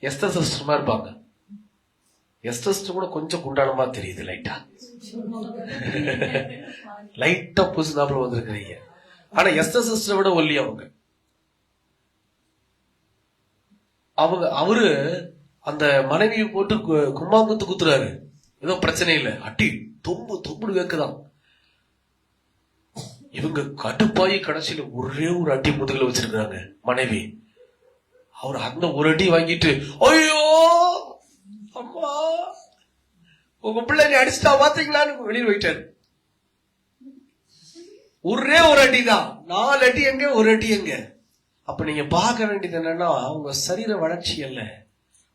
எஸ்தர் சிஸ்டர்மா இருப்பாங்க. எஸ்தர் சிஸ்டர் கூட கொஞ்சம் குண்டானமா தெரியுது, லைட்டா புதுசுனாப்புல வந்திருக்கிறீங்க. ஆனா எஸ்தர் சிஸ்டரை விட ஒல்லி அவரு அந்த மனைவியை போட்டு கும்மாங்குத்து குத்துறாரு, ஏதோ பிரச்சனை இல்லை, அட்டி தொம்புன்னு கேக்குதான். இவங்க கடுப்பாயி கடைசியில ஒரே ஒரு அடி முதுகுல வச்சிருக்காங்க மனைவி. அவர் அந்த ஒரு அடி வாங்கிட்டு, ஐயோ அம்மா உங்க பிள்ளை நீ அடிச்சுட்டா பாத்தீங்களான்னு வெளியே போயிட்டாரு. ஒரே ஒரு அடி தான், 4 அடி எங்க, ஒரு அடி எங்க. அப்ப நீங்க பார்க்க வேண்டியது என்னன்னா, உங்க சரீர வளர்ச்சி அல்ல,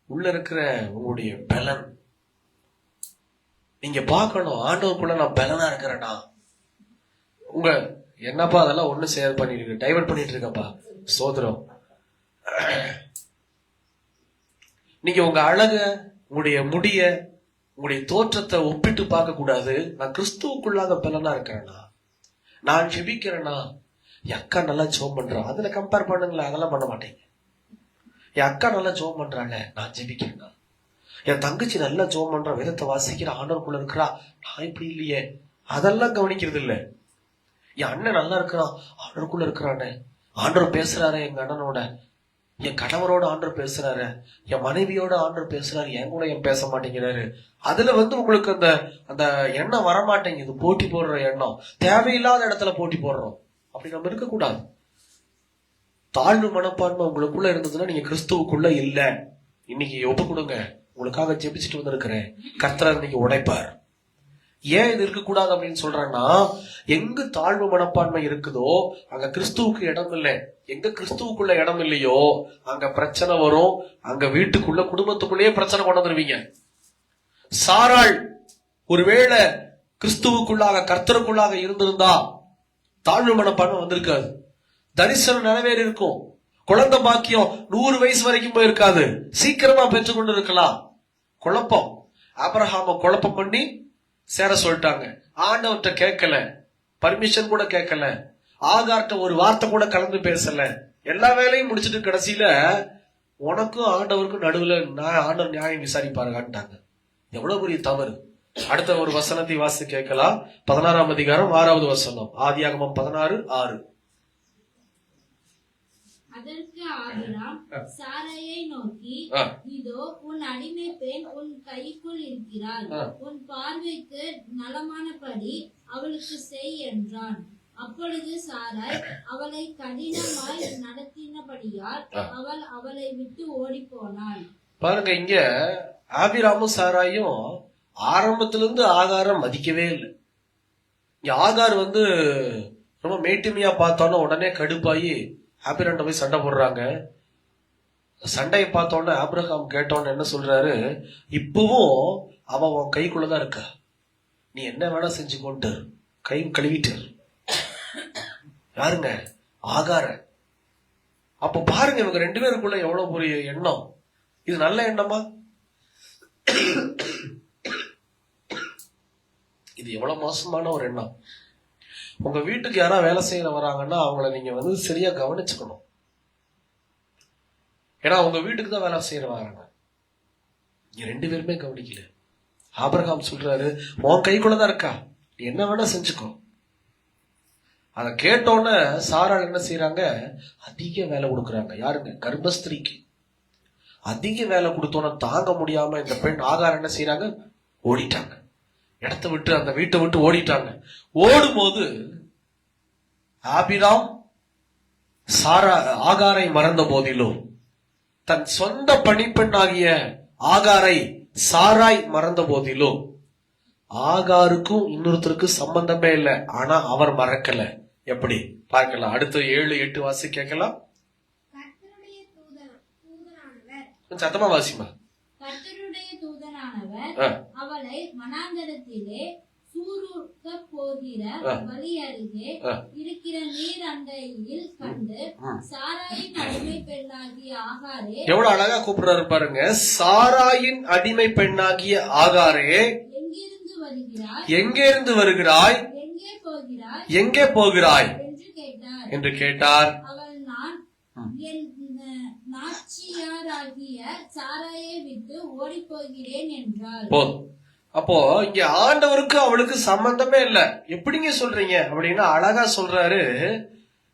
உள்ள இருக்கிற உங்களுடைய பலன் நீங்க பார்க்கணும். ஆண்டவருக்குள்ள நான் பலனா இருக்கிறேன்னா, உங்க என்னப்பா அதெல்லாம் ஒண்ணு ஷேர் பண்ணிட்டு டைவர்ட் பண்ணிட்டு இருக்கப்பா, சோதரம். நீங்க உங்க அழக, உங்களுடைய முடிய, உங்களுடைய தோற்றத்தை ஒப்பிட்டு பார்க்க கூடாது. நான் கிறிஸ்துவுக்குள்ளாக பலனா இருக்கிறேன்னா, நான் ஜெபிக்கிறேன்னா, என் அக்கா நல்லா ஜெபம் பண்றான், அதுல கம்பேர் பண்ணுங்களேன். அதெல்லாம் பண்ண மாட்டேங்க. என் அக்கா நல்லா ஜெபம் பண்றாங்க, நான் ஜெபிக்கிறேன்னா. என் தங்கச்சி நல்லா ஜெபம் பண்ற, வேதத்தை வாசிக்கிற, ஆண்டவருக்குள்ள இருக்கிறா, நான் இப்படி இல்லையே, அதெல்லாம் கவனிக்கிறது இல்லை. என் அண்ணன் நல்லா இருக்கிறான், ஆண்டவருக்குள்ள இருக்கிறானே, ஆண்டவர் பேசுறாரு எங்க அண்ணனோட, என் கணவரோட ஆண்டவர் பேசுறாரு, என் மனைவியோட ஆண்டவர் பேசுறாரு, என் கூட ஏன் பேச மாட்டேங்கிறாரு. அதுல உங்களுக்கு அந்த அந்த எண்ணம் வரமாட்டேங்குது. போட்டி போடுற எண்ணம், தேவையில்லாத இடத்துல போட்டி போடுறோம். அப்படி நம்ம இருக்கக்கூடாது. தாழ்வு மனப்பான்மை உங்களுக்குள்ள இருந்ததுன்னா நீங்க கிறிஸ்துவுக்குள்ள இல்ல. இன்னைக்கு ஒப்பு கொடுங்க, உங்களுக்காக ஜெபிச்சுட்டு வந்திருக்கிறேன், கர்த்தர் இன்னைக்கு உடைப்பார். ஏன் இது இருக்கக்கூடாது அப்படின்னு சொல்றேன்னா, எங்க தாழ்வு மனப்பான்மை இருக்குதோ அங்க கிறிஸ்துவுக்கு இடம் இல்லை. எங்க கிறிஸ்துவுக்குள்ள இடம் இல்லையோ அங்க பிரச்சனை வரும். அங்க வீட்டுக்குள்ள, குடும்பத்துக்குள்ளேயே பிரச்சனை கொண்டு வந்துருவீங்க. சாராள் ஒருவேளை கிறிஸ்துவுக்குள்ளாக, கர்த்தருக்குள்ளாக இருந்திருந்தா தாழ்வு மனப்பான்மை வந்திருக்காது. தரிசனம் நிறைவேறி இருக்கும். குழந்தை பாக்கியம் 100 வயசு வரைக்கும் போயிருக்காது, சீக்கிரமா பெற்றுக்கொண்டு இருக்கலாம். குழப்பம், ஆபிரகாம குழப்பம் பண்ணி சேர சொல்லிட்டாங்க. ஆண்டவர்கிட்ட கேட்கல, பர்மிஷன் கூட கேட்கல, ஆகார்ட்ட ஒரு வார்த்தை கூட கலந்து பேசல. எல்லா வேலையும் முடிச்சுட்டு கடைசியில உனக்கும் ஆண்டவருக்கும் நடுவுல ஆண்டவர் நியாயம் விசாரிப்பாருட்டாங்க. எவ்வளவு பெரிய தவறு. அடுத்த ஒரு வசனத்தை வாசி கேட்கலாம். 16ஆம் அதிகாரம் 6வது வசனம், ஆதியாகமம் 16:6. அதற்கு ஆபிரகாம் சாராயை நோக்கி, இதோ உன் அடிமை பெண் உன் கைக்குள் இருக்கிறாள், உன் பார்வைக்கு நலமானபடி அவளுக்கு செய் என்றான். அப்பொழுது சாராய் அவளை கடினமாய் நடத்தினபடியால் அவள் அவளை விட்டு ஓடி போனாள். பாருங்க, இங்க ஆபிராமும் சாராயும் ஆரம்பத்திலிருந்து ஆகாரம் மதிக்கவே இல்லை. இங்க ஆகார் ரொம்ப மேட்டுமையா பார்த்தோன்னா உடனே கடுப்பாயி ஆபிரகாம் போய் சண்டை போடுறாங்க. சண்டையை பார்த்தோன்னே ஆபிரகாம் கேட்டோன்னு என்ன சொல்றாரு, இப்பவும் அவன் உன் கைக்குள்ளதான் இருக்கா, நீ என்ன வேணா செஞ்சுக்கொண்டு கை கழுவிட்டு. யாருங்க? ஆகார. அப்ப பாருங்க, இவங்க 2 பேருக்குள்ள எவ்வளவு பெரிய எண்ணம். இது நல்ல எண்ணமா? இது எவ்வளவு மோசமான ஒரு எண்ணம். உங்க வீட்டுக்கு யாராவது வேலை செய்ய வராங்கன்னா அவங்கள நீங்க சரியா கவனிச்சுக்கணும். ஏன்னா உங்க வீட்டுக்கு தான் வேலை செய்யற வராங்க. நீங்க 2 பேருமே கவனிக்கல. ஆபிரகாம் சொல்றாரு, உன் கைக்குள்ளதான் இருக்கா, நீ என்ன வேணா செஞ்சுக்கோ. அத கேட்டோன்னு சாராள் என்ன செய்யறாங்க, அதிக வேலை கொடுக்குறாங்க. யாருங்க? கர்ப்பஸ்திரிக்கு அதிக வேலை கொடுத்தோன்னு தாங்க முடியாம இந்த பெண் ஆகார் என்ன செய்யறாங்க, ஓடிட்டாங்க. இடத்த விட்டு, அந்த வீட்டை விட்டு ஓடிட்டாங்க. ஓடும்போது ஆபிராம் ஆகாரை மறந்த போதிலும், தன் சொந்த பணிப்பெண்ணாகிய ஆகாரை சாராய் மறந்த போதிலும், ஆகாருக்கும் இன்னொருத்தருக்கு சம்பந்தமே இல்லை. ஆனா அவர் மறக்கல. எப்படி பார்க்கலாம்? அடுத்த 7-8 வாசி கேட்கலாம். சத்தமா வாசிமா. கர்த்தருடைய தூதனானவர் அவளை வனாந்தரத்திலே சூருக்க போகிற வழி அருகே இருக்கிற நீர் அண்டையில் கண்டு, சாராயின் அடிமை பெண்ணாகிய ஆகாரே. எவ்வளவு அழகா கூப்பிடுறாரு பாருங்க. சாராயின் அடிமை பெண்ணாகிய ஆகாரே, எங்கிருந்து வருகிறாய், எங்கிருந்து வருகிறாய், எங்கே போகிறாய் என்று கேட்டார். அவள், நான் என் நாச்சியாராகிய சாராயை விட்டு ஓடி போகிறேன் என்றாள். போதும். அப்போ இங்க ஆண்டவருக்கு அவளுக்கு சம்பந்தமே இல்ல. எப்படிங்க சொல்றீங்க அப்படின்னா அழகா சொல்றாரு,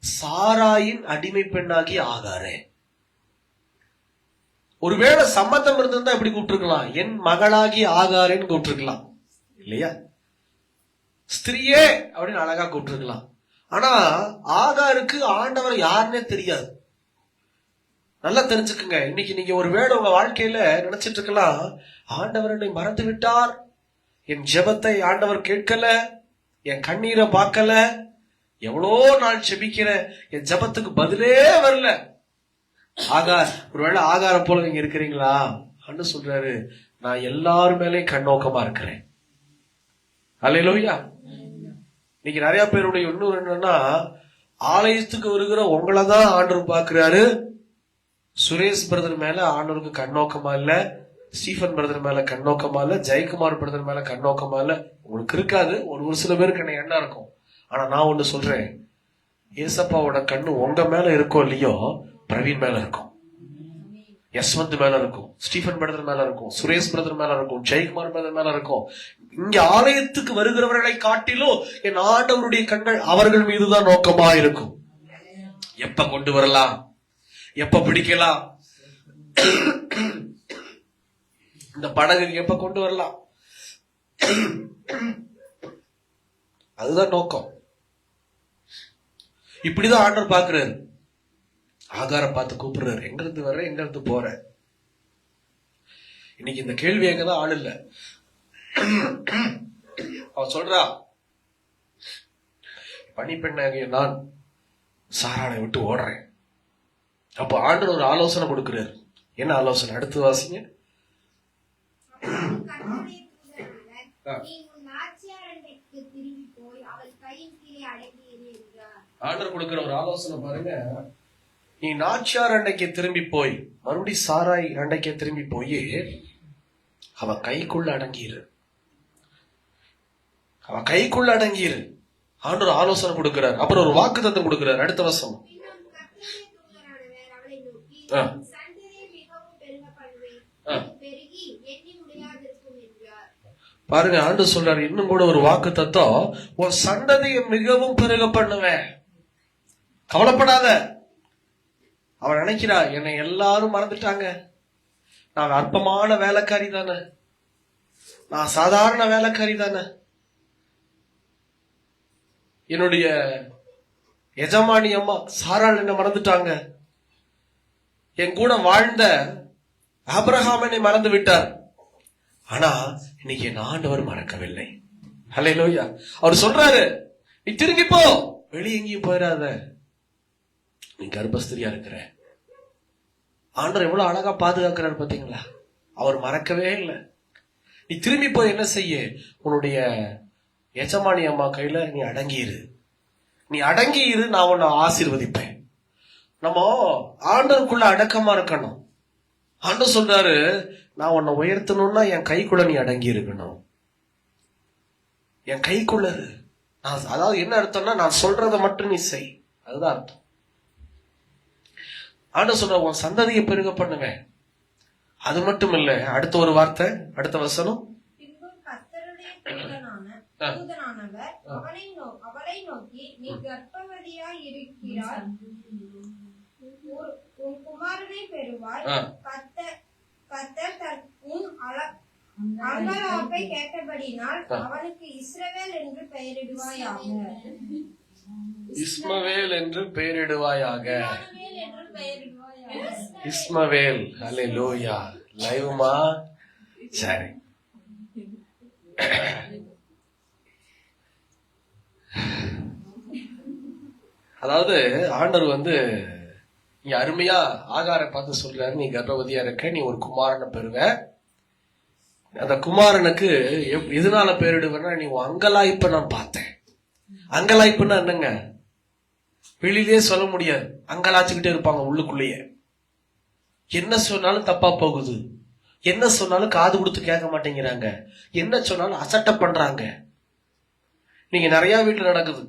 சாராயின் அடிமை பெண்ணாகி ஆகாரே. ஒருவேளை சம்பந்தம் இருந்திருந்தா எப்படி கூப்பிட்டுருக்கலாம், என் மகளாகி ஆகாரேன்னு கூப்பிட்டுருக்கலாம் இல்லையா, ஸ்திரியே அப்படின்னு அழகா கூப்பிட்டுருக்கலாம். ஆனா ஆகாருக்கு ஆண்டவர் யாருன்னே தெரியாது. நல்லா தெரிஞ்சுக்குங்க. இன்னைக்கு நீங்க ஒருவேளை உங்க வாழ்க்கையில நினைச்சிட்டு இருக்கலாம், ஆண்டவர் என்னை மறந்து விட்டார், என் ஜெபத்தை ஆண்டவர் கேட்கல, என் கண்ணீரை பார்க்கல, எவ்வளோ நாள் ஜெபிக்கிறேன், என் ஜெபத்துக்கு பதிலே வரல. ஆகார், ஒருவேளை ஆகாரம் போல நீங்க இருக்கிறீங்களா? அண்ணு சொல்றாரு, நான் எல்லாரும் மேலேயும் கண்ணோக்கமா இருக்கிறேன். அல்லேலூயா. இன்னைக்கு நிறைய பேருடைய இன்னொரு என்னன்னா, ஆலயத்துக்கு வருகிற உங்களதான் ஆண்டவர் பாக்குறாரு, சுரேஷ் பிரதர் மேல ஆண்டவருக்கு கண்ணோக்கமா இல்ல, ஸ்டீஃபன் பிரதர் மேல கண்ணோக்கமா இல்ல, ஜெயக்குமார் பிரதர் மேல கண்ணோக்கமா இல்ல. உங்களுக்கு இருக்காது, ஒரு சில பேருக்கு என்ன எண்ணம் இருக்கும். ஆனா நான் ஒண்ணு சொல்றேன், ஏசப்பாவோட கண்ணு உங்க மேல இருக்கோ இல்லையோ, பிரவீன் மேல இருக்கும், யஸ்வந்த் மேல இருக்கும், ஸ்டீஃபன் பிரதர் மேல இருக்கும், சுரேஷ் பிரதர் மேல இருக்கும், ஜெயக்குமார் பிரதர் மேல இருக்கும். இங்க ஆலயத்துக்கு வருகிறவர்களை காட்டிலும் என் ஆண்டவருடைய கண்கள் அவர்கள் மீதுதான் நோக்கமா இருக்கும். எப்ப கொண்டு வரலாம், எப்ப பிடிக்கலாம், இந்த படகு எப்ப கொண்டு வரலாம், அதுதான் நோக்கம். இப்படிதான் ஆண்டவர் பாக்குறாரு. ஆகாரம் பார்த்து கூப்பிடுறாரு, எங்க இருந்து வர்ற, எங்க இருந்து போற. இன்னைக்கு இந்த கேள்வி எங்கதான் ஆள் இல்ல. அவன் சொல்றா, பணிப்பெண்ணாகிய நான் சாரானை விட்டு ஓடுறேன். அப்ப ஆண்டவர் ஒரு ஆலோசனை கொடுக்கிறாரு. என்ன ஆலோசனை? அடுத்து வாசிங்க. ஆண்டவர் கொடுக்கிற ஒரு ஆலோசனை பாருங்க. நீ நாச்சியார் அண்டைக்கு திரும்பி போய், மறுபடி சாராய் அண்டைக்கு திரும்பி போய் அவ கைக்குள்ள அடங்கிரு, அவ கைக்குள்ள அடங்கிரு. ஆண்டவர் ஆலோசனை கொடுக்கிறார். அப்புறம் ஒரு வாக்கு தத்தம் கொடுக்கிறார். அடுத்த வசனம். பாருங்க, ஆண்டவர் சொல்றாரு இன்னும் கூட ஒரு வாக்கு தத்தம், உன் சந்ததியை மிகவும் பெருக பண்ணுவேன். கவலைப்படாத. அவன் நினைக்கிறா, என்னை எல்லாரும் மறந்துட்டாங்க, நான் அற்பமான வேலைக்காரி தானே, நான் சாதாரண வேலைக்காரி தானே, என்னுடைய எஜமானி அம்மா சாராள் என்ன மறந்துட்டாங்க, என் கூட வாழ்ந்த ஆபிரகாம் என்னை மறந்து விட்டார். ஆனா இன்னைக்கு என் ஆண்டவர் மறக்கவில்லை. ஹல்லேலூயா. அவர் சொல்றாரு, நீ திரும்பி போ, வெளியே எங்கேயும் போயிடாத, நீ கர்ப்பஸ்திரியா இருக்கிற. ஆண்டவர் எவ்வளவு அழகா பாதுகாக்கிறார் பாத்தீங்களா? அவர் மறக்கவே இல்லை. நீ திரும்பி போய் என்ன செய்ய, உன்னுடைய எஜமானி அம்மா கையில நீ அடங்கியிரு, நீ அடங்கியிரு, நான் உன்னை ஆசீர்வதிப்பேன். நம்ம ஆண்டவருக்குள்ள அடக்கமா இருக்கணும். ஆண்டவர் சொல்றாரு, நான் உன்னை உயர்த்தணும்னா என் கைக்குள்ள நீ அடங்கி இருக்கணும், என் கைக்குள்ள. அதாவது என்ன அர்த்தம்னா, நான் சொல்றதை மட்டும் நீ செய், அதுதான் அர்த்தம். ஆண்டவர் சொல்ற, உன் சந்ததியை பெருக பண்ணுவேன். அது மட்டும் இல்ல, அடுத்த ஒரு வார்த்தை, அடுத்த வசனம். அவளை நோக்கி, நீ கர்ப்பவதியாய் இருக்கிறாய், உன் குமாரனை பெறுவாய், கர்த்தர் உன் அங்கலாப்பை கேட்டபடினால் அவனுக்கு இஸ்ரவேல் என்று பெயரிடுவாயாக. இஸ்மவேல் என்று பெயரிடுவாயாக. இஸ்மவேல். ஹல்லேலூயா. லைவ்மா? சரி. அதாவது ஆண்டவர் இங்க அருமையா ஆகாரை பார்த்து சொல்றாரு, நீ கர்ப்பவதியா இருக்க, நீ ஒரு குமாரனை பெறுவ. அந்த குமாரனுக்கு எதனால பேரிடுவேன்னா, நீ அங்கலாய்ப்ப நான் பார்த்தேன். அங்கலாய்ப்புன்னா என்னங்க? வெளியிலே சொல்ல முடியாது, அங்கலாச்சுக்கிட்டே இருப்பாங்க உள்ளுக்குள்ளேயே. என்ன சொன்னாலும் தப்பா போகுது, என்ன சொன்னாலும் காது கொடுத்து கேட்க மாட்டேங்கிறாங்க, என்ன சொன்னாலும் அசட்டை பண்றாங்க. நீங்க நிறைய வீட்டுல நடக்குது.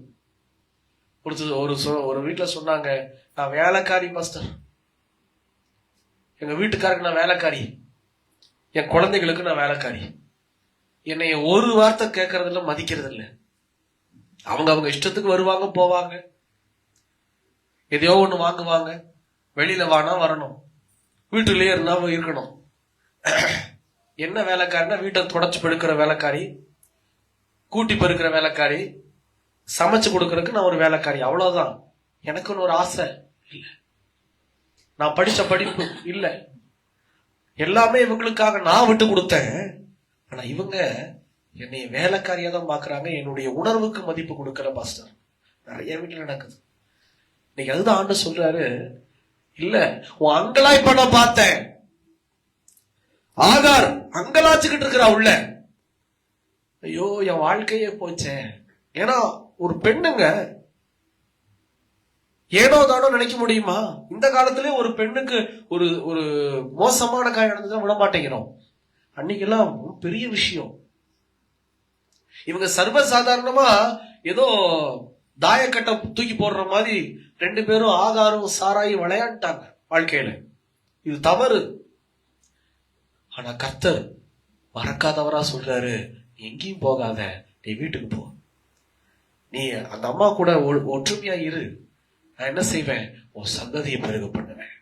ஒரு வீட்டுல சொன்னாங்க, நான் வேலைக்காரி மாஸ்டர், எங்க வீட்டுக்காருக்கு நான் வேலைக்காரி, என் குழந்தைகளுக்கு நான் வேலைக்காரி, என்னைய ஒரு வார்த்தை கேட்கறது இல்ல, மதிக்கிறது இல்ல. அவங்க இஷ்டத்துக்கு வருவாங்க போவாங்க, எதையோ ஒண்ணு வாங்குவாங்க, வெளியில வானா வரணும், வீட்டுலயே இருந்தா இருக்கணும். என்ன வேலைக்காரினா, வீட்டை தொடச்சு பெருக்கிற வேலைக்காரி, கூட்டி பெருக்கிற வேலைக்காரி, சமைச்சு கொடுக்கறதுக்கு நான் ஒரு வேலைக்காரி, அவ்வளவுதான். எனக்குன்னு ஒரு ஆசை இல்ல, நான் படிச்ச படிப்பு இல்ல, எல்லாமே இவங்களுக்காக நான் விட்டு கொடுத்தேன். ஆனா இவங்க என்னை வேலைக்காரியா தான் பாக்குறாங்க, என்னுடைய உணர்வுக்கு மதிப்பு கொடுக்கற பாஸ்டர் நிறைய வீட்டுல நடக்குது. இன்னைக்கு அதுதான் ஆண்டு சொல்றாரு, இல்ல உன் அங்கலாய்ப்ப நான் பார்த்தேன். ஆகார் அங்கலாச்சுக்கிட்டு இருக்கிறா உள்ள. ஐயோ என் வாழ்க்கையே போச்சே. ஏன்னா ஒரு பெண்ணுங்க ஏனோ தானோ நினைக்க முடியுமா? இந்த காலத்திலே ஒரு பெண்ணுக்கு ஒரு ஒரு மோசமான காயம் நடந்ததுன்னா விட மாட்டேங்கிறோம். அன்னைக்கெல்லாம் பெரிய விஷயம். இவங்க சர்வசாதாரணமா ஏதோ தாயக்கட்டை தூக்கி போடுற மாதிரி 2 பேரும் ஆகாரம் சாராயி விளையாண்டாங்க வாழ்க்கையில. இது தவறு. ஆனா கர்த்தர் மறக்காதவரா சொல்றாரு, எங்கேயும் போகாத, நீ வீட்டுக்கு போ, நீ அந்த அம்மா கூட ஒற்றுமையா இரு, நான் என்ன செய்வேன், உன் சந்ததியை பெருக பண்ணுவேன்,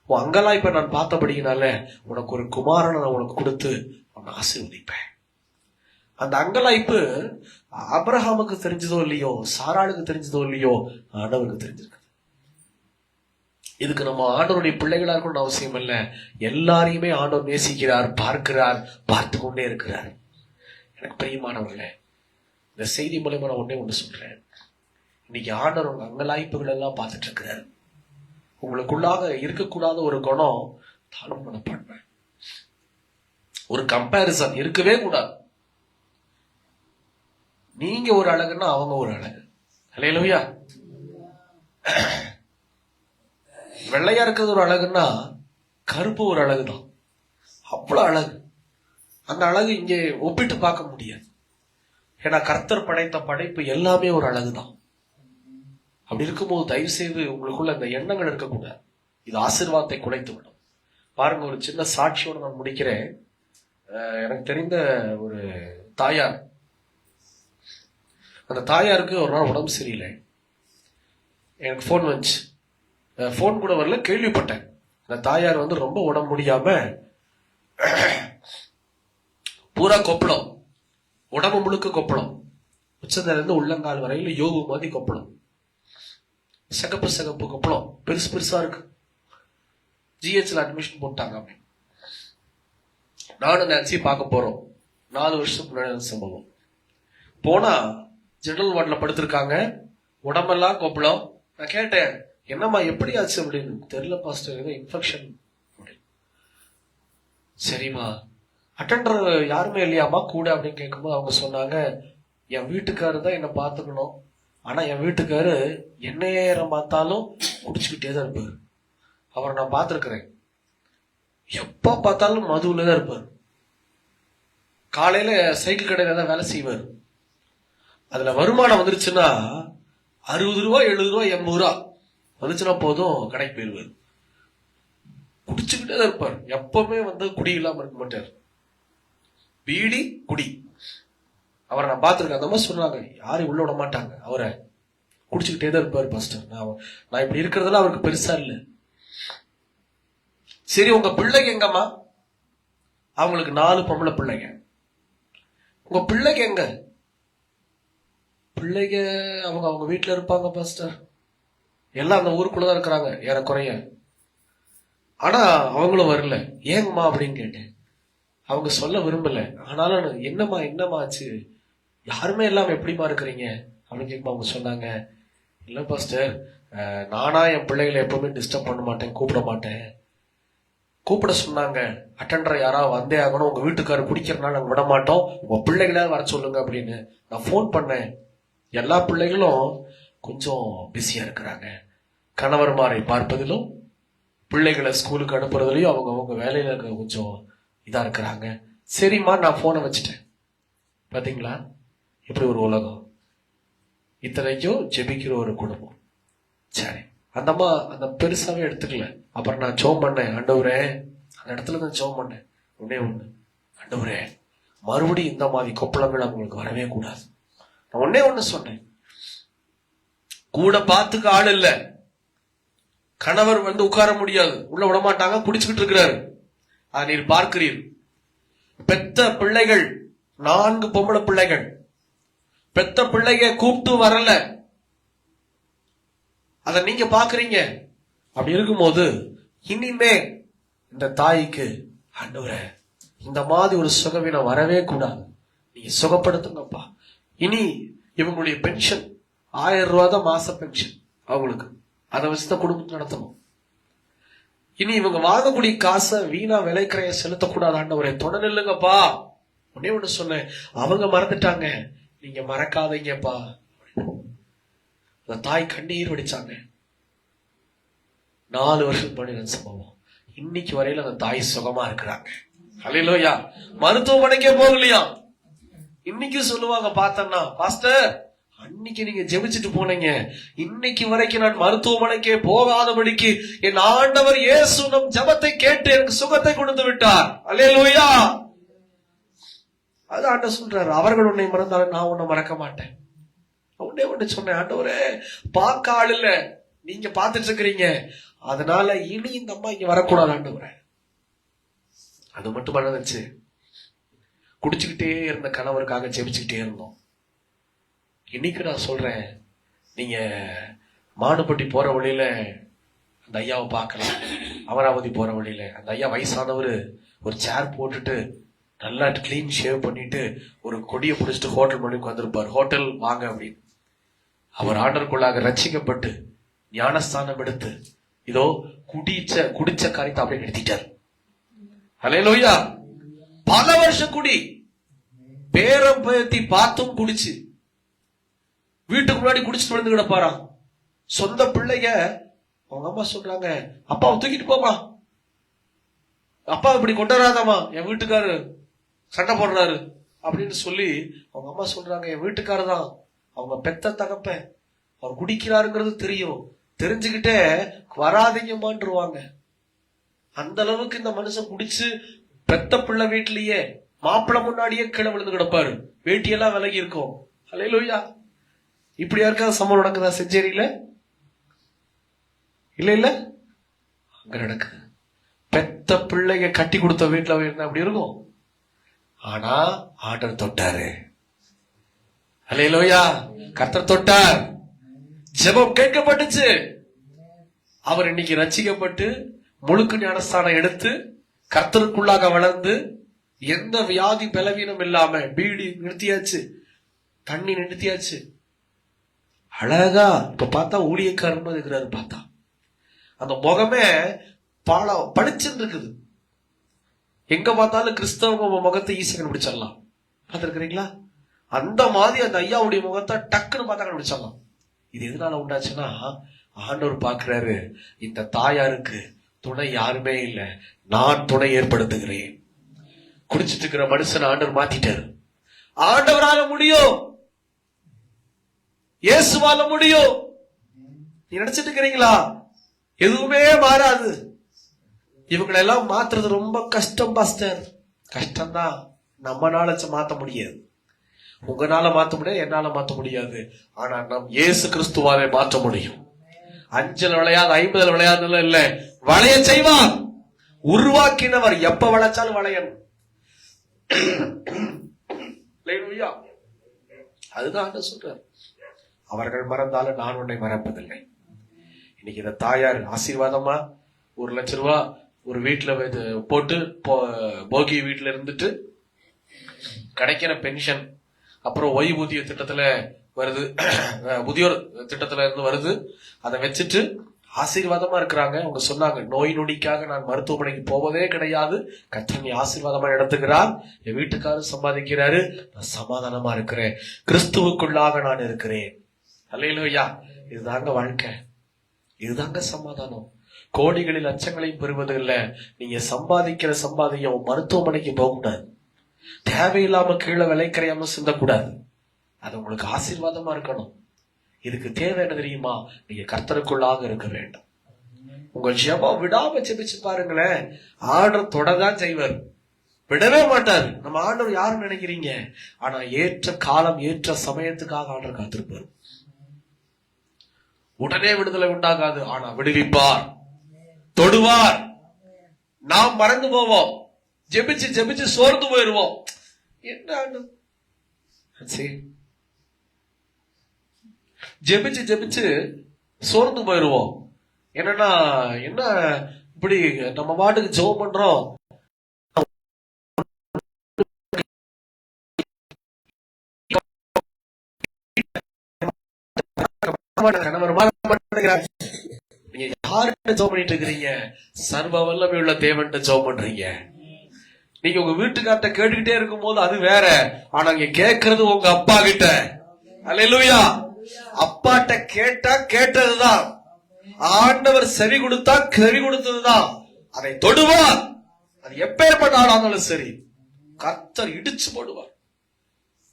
உன் அங்கெல்லாம் இப்ப நான் பார்த்தபடினால உனக்கு ஒரு குமாரனை நான் உனக்கு கொடுத்து உன்னை ஆசீர்வதிப்பேன். அந்த அங்கலாய்ப்பு ஆபிரகாமுக்கு தெரிஞ்சதோ இல்லையோ, சாராளுக்கு தெரிஞ்சதோ இல்லையோ, ஆண்டவருக்கு தெரிஞ்சிருக்கு. இதுக்கு நம்ம ஆண்டவருடைய பிள்ளைகளா இருக்கணும்னு அவசியம் இல்லை. எல்லாரையுமே ஆண்டவர் நேசிக்கிறார், பார்க்கிறார், பார்த்து கொண்டே இருக்கிறார். எனக்கு பிரியமானவர்களே, இந்த செய்தி மூலமா நான் ஒண்ணு சொல்றேன். இன்னைக்கு ஆண்டவர் உங்க அங்கலாய்ப்புகள் எல்லாம் பார்த்துட்டு இருக்கிறார். உங்களுக்குள்ளாக இருக்கக்கூடாத ஒரு குணம் தாழ்வு மனப்பான்மை, ஒரு கம்பேரிசன் இருக்கவே கூடாது. நீங்க ஒரு அழகுன்னா அவங்க ஒரு அழகு. அல்லேலூயா. வெள்ளையா இருக்கிறது ஒரு அழகுன்னா கருப்பு ஒரு அழகுதான். அவ்வளவு அழகு. அந்த அழகு இங்கே ஒப்பிட்டு பார்க்க முடியாது. ஏன்னா கர்த்தர் படைத்த படைப்பு எல்லாமே ஒரு அழகுதான். அப்படி இருக்கும்போது தயவு செய்து உங்களுக்குள்ள இந்த எண்ணங்கள் இருக்கக்கூடாது. இது ஆசீர்வாதத்தை குலைத்து விடும். பாருங்க, ஒரு சின்ன சாட்சியோடு நான் முடிக்கிறேன். எனக்கு தெரிந்த ஒரு தாயார், அந்த தாயாருக்கு ஒரு நாள் உடம்பு சரியில்லை. எனக்கு ஃபோன் வந்துச்சு. ஃபோன் கூட வரல, கேள்விப்பட்டேன். அந்த தாயார் ரொம்ப உடம்பு முடியாம பூரா கொப்பளம், உடம்பு முழுக்க கொப்பளம், உச்சந்திலிருந்து உள்ளங்கால் வரையில யோகு மாதிரி கொப்பளம், சிகப்பு சிகப்பு கொப்பளம், பெருசு பெருசா இருக்கு. ஜிஹெச்ல அட்மிஷன் போட்டாங்க. நானும் நினைச்சு பார்க்க போறோம். 4 வருஷத்துக்கு முன்னாடி சம்பவம். போனா ஜெனரல் வார்டுல படுத்திருக்காங்க, உடம்பெல்லாம் கொப்பளம். நான் கேட்டேன், என்னம்மா எப்படி ஆச்சு அப்படின்னு. தெரியல பாஸ்டர், ஏதோ இன்ஃபெக்ஷன். சரிம்மா, அட்டெண்டர் யாருமே இல்லையாமா கூட அப்படின்னு கேட்கும்போது அவங்க சொன்னாங்க, என் வீட்டுக்காரரு தான் என்னை பார்த்துக்கணும், ஆனா என் வீட்டுக்காரு என்ன நேரம் பார்த்தாலும் குடிச்சுக்கிட்டே தான் இருப்பாரு. அவரை நான் பார்த்துருக்கிறேன், எப்ப பார்த்தாலும் மதுவுல தான் இருப்பார். காலையில சைக்கிள் கடையில தான் வேலை செய்வார். அதுல வருமானம் வந்துருச்சுன்னா 60 ரூபா 70 ரூபா 80 ரூபா வந்துச்சுன்னா போதும், கடைக்கு போயிருவார். குடிச்சுக்கிட்டே தான் இருப்பார். எப்பவுமே குடி இல்லாம இருக்க மாட்டார். பீடி குடி. அவரை நான் பார்த்திருக்கேன். அந்த மாதிரி சொன்னாங்க, யாரும் உள்ள விட மாட்டாங்க, அவரை குடிச்சுக்கிட்டே தான் இருப்பாரு பாஸ்டர். நான் இப்படி இருக்கிறதுல அவருக்கு பெருசா இல்லை. சரி, உங்க பிள்ளைங்க எங்கம்மா? அவங்களுக்கு 4 பொம்பளை பிள்ளைங்க. உங்க பிள்ளைங்க எங்க? பிள்ளைங்க அவங்க அவங்க வீட்டுல இருப்பாங்க பாஸ்டர். எல்லாம் அந்த ஊருக்குள்ளதான் இருக்கிறாங்க ஏறக்குறைய. ஆனா அவங்களும் வரல. ஏங்கம்மா அப்படின்னு கேட்டேன். அவங்க சொல்ல விரும்பல. ஆனாலும் என்னம்மா ஆச்சு, யாருமே இல்லாம எப்படிமா இருக்கிறீங்க அப்படின்னு கேட்கும். அவங்க சொன்னாங்க, இல்ல பாஸ்டர், நானா என் பிள்ளைகளை எப்பவுமே டிஸ்டர்ப் பண்ண மாட்டேன், கூப்பிட மாட்டேன். கூப்பிட சொன்னாங்க, அட்டெண்டர் யாராவது வந்தே ஆகணும், உங்க வீட்டுக்காரர் குடிக்கிறனால நாங்க விட மாட்டோம், உங்க பிள்ளைகளா வர சொல்லுங்க அப்படின்னு. நான் போன் பண்ணேன். எல்லா பிள்ளைகளும் கொஞ்சம் பிஸியா இருக்கிறாங்க. கணவர்மாரை பார்ப்பதிலும் பிள்ளைகளை ஸ்கூலுக்கு அனுப்புறதுலயும் அவங்க வேலையில கொஞ்சம் இதா இருக்கிறாங்க. சரிம்மா, நான் போனை வச்சுட்டேன். பாத்தீங்களா இப்படி ஒரு உலகம். இத்தனைக்கும் ஜெபிக்கிற ஒரு குடும்பம். சரி, அந்த அம்மா அந்த பெருசாவே எடுத்துக்கல. அப்புறம் நான் ஜெபம் பண்ணேன், ஆண்டவரே, அந்த இடத்துல தான் ஜெபம் பண்ணேன். ஒண்ணே ஒண்ணு, ஆண்டவரே, மறுபடியும் இந்த மாதிரி கொப்பளங்கள் அவங்களுக்கு வரவே கூடாது. நான் ஒண்ணே ஒண்ணு சொன்னேன், கூட பாத்துக்க ஆள் இல்ல, கணவர் உட்கார முடியாது, உள்ள விட மாட்டாங்க, குடிச்சுக்கிட்டு இருக்கிறாரு, அதை நீர் பார்க்கிறீர். பெத்த பிள்ளைகள் 4 பொம்பளை பிள்ளைகள், பெத்த பிள்ளைங்க கூப்பிட்டு வரல, அத நீங்க பாக்குறீங்க. அப்படி இருக்கும்போது இனிமே இந்த தாய்க்கு, ஆண்டவரே, இந்த மாதிரி ஒரு சுகவீனம் வரவே கூடாது, நீங்க சுகப்படுத்துங்கப்பா. இனி இவங்களுடைய பென்ஷன் 1000 ரூபா தான் மாச பென்ஷன் அவங்களுக்கு, அதை வச்சுதான் குடும்பத்தை நடத்தணும். இனி இவங்க வாங்கக்கூடிய காசை வீணா விலைக்கரைய செலுத்தக்கூடாது. ஆண்டவரே, துணை நில்லுங்கப்பா. ஒன்னே ஒண்ணு சொன்னேன், அவங்க மறந்துட்டாங்க, நீங்க மறக்காதீங்கப்பா. அந்த தாய் கண்ணீர் வடிச்சாங்க. 4 வருஷம் பண்ணி சம்பவம். இன்னைக்கு வரையில அந்த தாய் சுகமா இருக்கிறாங்க. அல்லேலூயா. மருத்துவமனைக்கே போகலையா. இன்னைக்கு சொல்லுவாங்க பார்த்தன்னா, பாஸ்டர் அன்னைக்கு நீங்க ஜெபிச்சுட்டு போனீங்க, இன்னைக்கு வரைக்கும் நான் மருத்துவமனைக்கே போகாதபடிக்கு என் ஆண்டவர் இயேசு நம் ஜெபத்தை கேட்டு எனக்கு சுகத்தை கொடுத்து விட்டார். அல்லேலூயா. அது ஆண்டவர் சொல்றாரு, அவர்கள் உன்னை மறந்தாலும் நான் உன்னை மறக்க மாட்டேன். உடனே ஒண்ணு சொன்னேன், ஆண்டவரே பார்க்க ஆள் இல்ல, நீங்க பார்த்துட்டு இருக்கிறீங்க, அதனால இனி இந்த அம்மா இங்க வரக்கூடாது ஆண்டவரே. அது மட்டும் பண்ணச்சு, குடிச்சுக்கிட்டே இருந்த கணவருக்காக ஜெபிச்சுக்கிட்டே இருந்தோம். இன்னைக்கு நான் சொல்றேன், நீங்க மானுப்பட்டி போற வழியில அந்த ஐயாவை பார்க்கலாம். அமராவதி போற வழியில அந்த ஐயா வயசானவர் ஒரு சேர் போட்டுட்டு நல்லா கிளீன் ஷேவ் பண்ணிட்டு ஒரு கொடியை பிடிச்சிட்டு ஹோட்டல் மணிக்கு வந்திருப்பார். ஹோட்டல் வாங்க அப்படின்னு. அவர் ஆண்டருக்குள்ளாக ரட்சிக்கப்பட்டு ஞானஸ்தானம் எடுத்து இதோ குடிச்ச காரியத்தை அப்படியே நிறுத்திட்டார். அல்லேலூயா. பல வருஷம் குடி, பேரம் பேத்தி பார்த்தும் குடிச்சு வீட்டுக்கு முன்னாடி குடிச்சிட்டு வந்து கிடப்பாராம். சொந்த பிள்ளைங்க அவங்க அம்மா சொல்றாங்க, அப்பாவை தூக்கிட்டு போமா, அப்பா இப்படி கொண்டாடாதாமா, என் வீட்டுக்காரு சண்டை போடுறாரு அப்படின்னு சொல்லி அவங்க அம்மா சொல்றாங்க. என் வீட்டுக்காரு தான் அவங்க பெத்த தகப்ப, அவர் குடிக்கிறாருங்கிறது தெரியும், தெரிஞ்சுக்கிட்டே வராதீங்கம்மான்ருவாங்க. அந்த அளவுக்கு இந்த மனுஷன் குடிச்சு பெத்த பிள்ளை வீட்லயே மாப்பிள்ளை முன்னாடியே கீழே விழுந்து கிடப்பாரு, வேட்டியெல்லாம் விலகி இருக்கும். அல்லேலூயா. இப்படி யாருக்காவது சம்பவம் நடக்குதா செஞ்சேரியில? இல்ல இல்ல, அங்க நடக்குது. பெத்த பிள்ளைங்க கட்டி கொடுத்த வீட்டுல இருந்தா அப்படி இருக்கும். ஆனா ஆண்டவர் தொட்டாரு. அல்லேலூயா. கர்த்தர் தொட்டார், ஜெபம் கேட்கப்பட்டுச்சு. அவர் இன்னைக்கு ரட்சிக்கப்பட்டு முழுக்கு ஞானஸ்தானம் எடுத்து கர்த்தருக்குள்ளாக வளர்ந்து எந்த வியாதி பலவீனம் இல்லாம பீடி நிறுத்தியாச்சு, தண்ணி நிறுத்தியாச்சு. அழகா இப்ப பார்த்தா ஊழியக்காரன் இருக்கிறாரு. பார்த்தா அந்த முகமே பளிச்சுன்னு இருக்குது. எங்க பார்த்தாலும் கிறிஸ்தவங்க முகத்தை ஈஸியா கண்டுபிடிச்சிடலாம். பார்த்திருக்கிறீங்களா? அந்த மாதிரி அந்த ஐயாவுடைய முகத்தை டக்குன்னு பார்த்தா கண்டுபிடிச்சிடலாம். இது எதனால உண்டாச்சுன்னா, ஆண்டவர் பார்க்கிறாரு, இந்த தாயாருக்கு துணை யாருமே இல்லை, நான் துணை ஏற்படுத்துகிறேன். குடிச்சிட்டு இருக்கிற மனுஷன் ஆண்டவர் மாத்திட்டாரு. ஆண்டவரால முடியும், இயேசுவால முடியும். நீ நினைச்சிட்டு இருக்கிறீங்களா? எதுவுமே மாறாது. இவங்களை எல்லாம் மாத்துறது ரொம்ப கஷ்டம் பாஸ்டர். கஷ்டம்தான், நம்மனால மாத்த முடியாது. உங்களால மாத்த முடியாது, என்னால மாத்த முடியாது. ஆனா நம் இயேசு கிறிஸ்துவாலே மாற்ற முடியும். 5 விளையாது 50 விளையாதுல இல்ல, வளைய செய்வார். உருவாக்கினவர் எப்ப வளைச்சாலும் வளையணும். அதுதான் சொல்றார், அவர்கள் மறந்தாலும் நான் உன்னை மறப்பதில்லை. இன்னைக்கு இந்த தாயார் ஆசீர்வாதமா 1 லட்சம் ரூபாய் ஒரு வீட்டுல போட்டு போகி வீட்டுல இருந்துட்டு கிடைக்கிற பென்ஷன், அப்புறம் ஓய்வூதிய திட்டத்துல வருது, முதியோர் திட்டத்துல இருந்து வருது, அதை வச்சுட்டு ஆசீர்வாதமா இருக்கிறாங்க. அவங்க சொன்னாங்க, நோய் நொடிக்காக நான் மருத்துவமனைக்கு போவதே கிடையாது, கர்த்தர் ஆசீர்வாதமா எடுத்துக்கிறார், என் வீட்டுக்காரர் சம்பாதிக்கிறாரு, நான் சமாதானமா இருக்கிறேன், கிறிஸ்துவுக்குள்ளாக நான் இருக்கிறேன். அல்லேலூயா. இதுதாங்க வாழ்க்கை, இதுதாங்க சமாதானம். கோடிகளில் லட்சங்களையும் பெறுவது இல்ல. நீங்க சம்பாதிக்கிற சம்பாதியம் மருத்துவமனைக்கு போக கூடாது, தேவையில்லாம கீழே விலைக்கரையாம சிந்தக்கூடாது. அது உங்களுக்கு ஆசீர்வாதமா இருக்கணும். இதுக்கு தேவை என்ன தெரியுமா? நீங்க கர்த்தருக்குள்ளாக இருக்க வேண்டும். உங்கள் ஜெபம் விடாம ஜெபிச்சு பாருங்களேன், ஆண்டவர் தொடதான் செய்வார், விடவே மாட்டார். நம்ம ஆண்டவர் யாருன்னு நினைக்கிறீங்க? ஆனா ஏற்ற காலம் ஏற்ற சமயத்துக்காக ஆண்டவர் காத்திருப்பார். உடனே விடுதலை உண்டாகாது, ஆனா விடுவிப்பார், தொடுவார். நாம் மறந்து போவோம், ஜெபிச்சு ஜெபிச்சு சோர்ந்து போயிருவோம். என்ன ஜெபிச்சு ஜெபிச்சு சோர்ந்து போயிருவோம். என்னன்னா என்ன இப்படி நம்ம பாட்டுக்கு ஜெபம் பண்றோம், நீங்க யார்கிட்ட ஜெபம் பண்ணிட்டு இருக்கிறீங்க? சர்வ வல்லமை உள்ள தேவன்கிட்ட ஜெபம் பண்றீங்க. நீங்க உங்க வீட்டுக்கார்ட்ட கேட்டுக்கிட்டே இருக்கும் போது அது வேற, ஆனா இங்க கேட்கறது உங்க அப்பா கிட்ட. அல்லேலூயா. அப்பாட்ட கேட்டா கேட்டதுதான், ஆண்டவர் செவி கொடுத்தா செவி கொடுத்ததுதான். அதை தொடுவார், அது எப்பேற்பட்ட ஆளா இருந்தாலும் சரி கர்த்தர் இடிச்சு போடுவார்.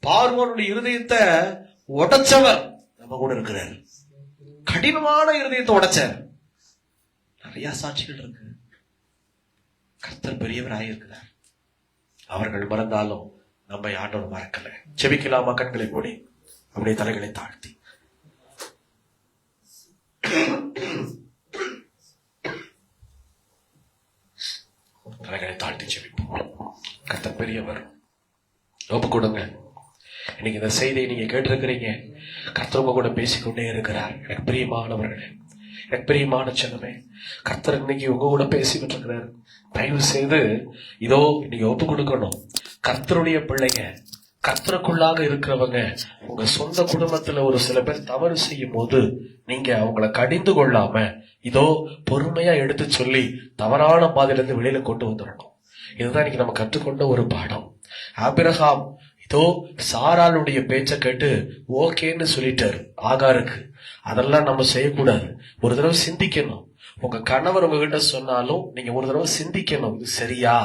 பார்வோனுடைய இருதயத்தை உடைச்சவர் நம்ம கூட இருக்கிறார். கடினமான இருதயத்தை உடைச்சார். நிறைய சாட்சிகள் இருக்கு. கர்த்தர் பெரியவர் ஆகியிருக்கிறார். அவர்கள் மறந்தாலும் நம்மை ஆண்டவர் மறக்கல. செபிக்கலாமா? கண்களை மூடி அப்படியே தலைகளை தாழ்த்தி தலைகளை தாழ்த்தி செபிப்போம். கர்த்தர் பெரியவர். ஒப்பு கொடுங்க. இன்னைக்கு இந்த செய்தியை நீங்க கேட்டிருக்கிறீங்க. கர்த்தர் உங்க கூட பேசிக்கொண்டே இருக்கிறார். எனக்கு பிரியமானவர்களே, எனக்கு பிரியமான செல்லமே, கர்த்தர் இன்னைக்கு உங்க கூட பேசிக்கிட்டு இருக்கிறார். தயவு செய்து இதோ நீங்க ஒப்பு கொடுக்கணும். கர்த்தருடைய பிள்ளைங்க, கர்த்தருக்குள்ளாக இருக்கிறவங்க, உங்க சொந்த குடும்பத்துல ஒரு சில பேர் தவறு செய்யும் போது நீங்க அவங்கள கடிந்து கொள்ளாம இதோ பொறுமையா எடுத்து சொல்லி தவறான பாதையிலிருந்து வெளியில கொண்டு வந்துடணும். இதுதான் இன்னைக்கு நம்ம கற்றுக்கொண்ட ஒரு பாடம். ஆபிரகாம் இதோ சாராளுடைய பேச்ச கேட்டு ஓகேன்னு சொல்லிட்டாரு ஆகாருக்கு. அதெல்லாம் நம்ம செய்யக்கூடாது. ஒரு தடவை சிந்திக்கணும். உங்க கணவர் உங்ககிட்ட சொன்னாலும் நீங்க ஒரு தடவை சிந்திக்கணும். இது சரியா,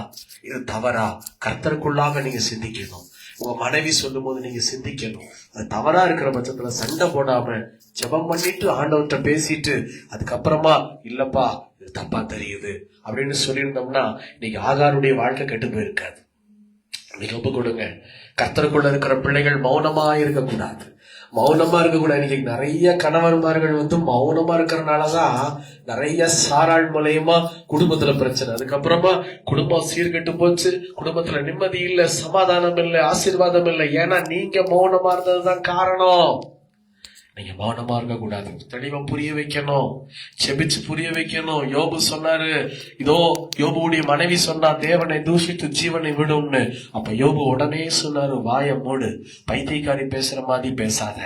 இது தவறா? கர்த்தருக்குள்ளாக நீங்க சிந்திக்கணும். உங்க மனைவி சொல்லும் போது நீங்க சிந்திக்கணும். அது தவறா இருக்கிற பட்சத்துல சண்டை போடாம ஜெபம் பண்ணிட்டு ஆண்டவர்கிட்ட பேசிட்டு அதுக்கப்புறமா இல்லப்பா இது தப்பா தெரியுது அப்படின்னு சொல்லியிருந்தோம்னா இன்னைக்கு ஆகாருடைய வாழ்க்கை கெட்டு போயிருக்காது. நீங்க ஒப்பு கொடுங்க. கர்த்தருக்குள்ள இருக்கிற பிள்ளைகள் மௌனமா இருக்கக்கூடாது. மௌனமா இருக்கக்கூடாது. இன்னைக்கு நிறைய கணவன்மார்கள் மௌனமா இருக்கிறதுனாலதான் நிறைய சாராள் மூலயமா குடும்பத்துல பிரச்சனை. அதுக்கப்புறமா குடும்பம் சீர்கெட்டு போச்சு. குடும்பத்துல நிம்மதி இல்ல, சமாதானம் இல்ல, ஆசீர்வாதம் இல்லை. ஏன்னா நீங்க மௌனமா இருந்ததுதான் காரணம். நீங்க மௌனமா இருக்க கூடாது. தெளிவா புரிய வைக்கணும். செபிச்சு புரிய வைக்கணும். யோபு சொன்னாரு, இதோ யோபுடைய மனைவி சொன்னா தேவனை தூஷித்து ஜீவனை விடும்னு. அப்ப யோபு உடனே சொன்னாரு, வாய மூடு, பைத்தியக்காரி பேசுற மாதிரி பேசாத,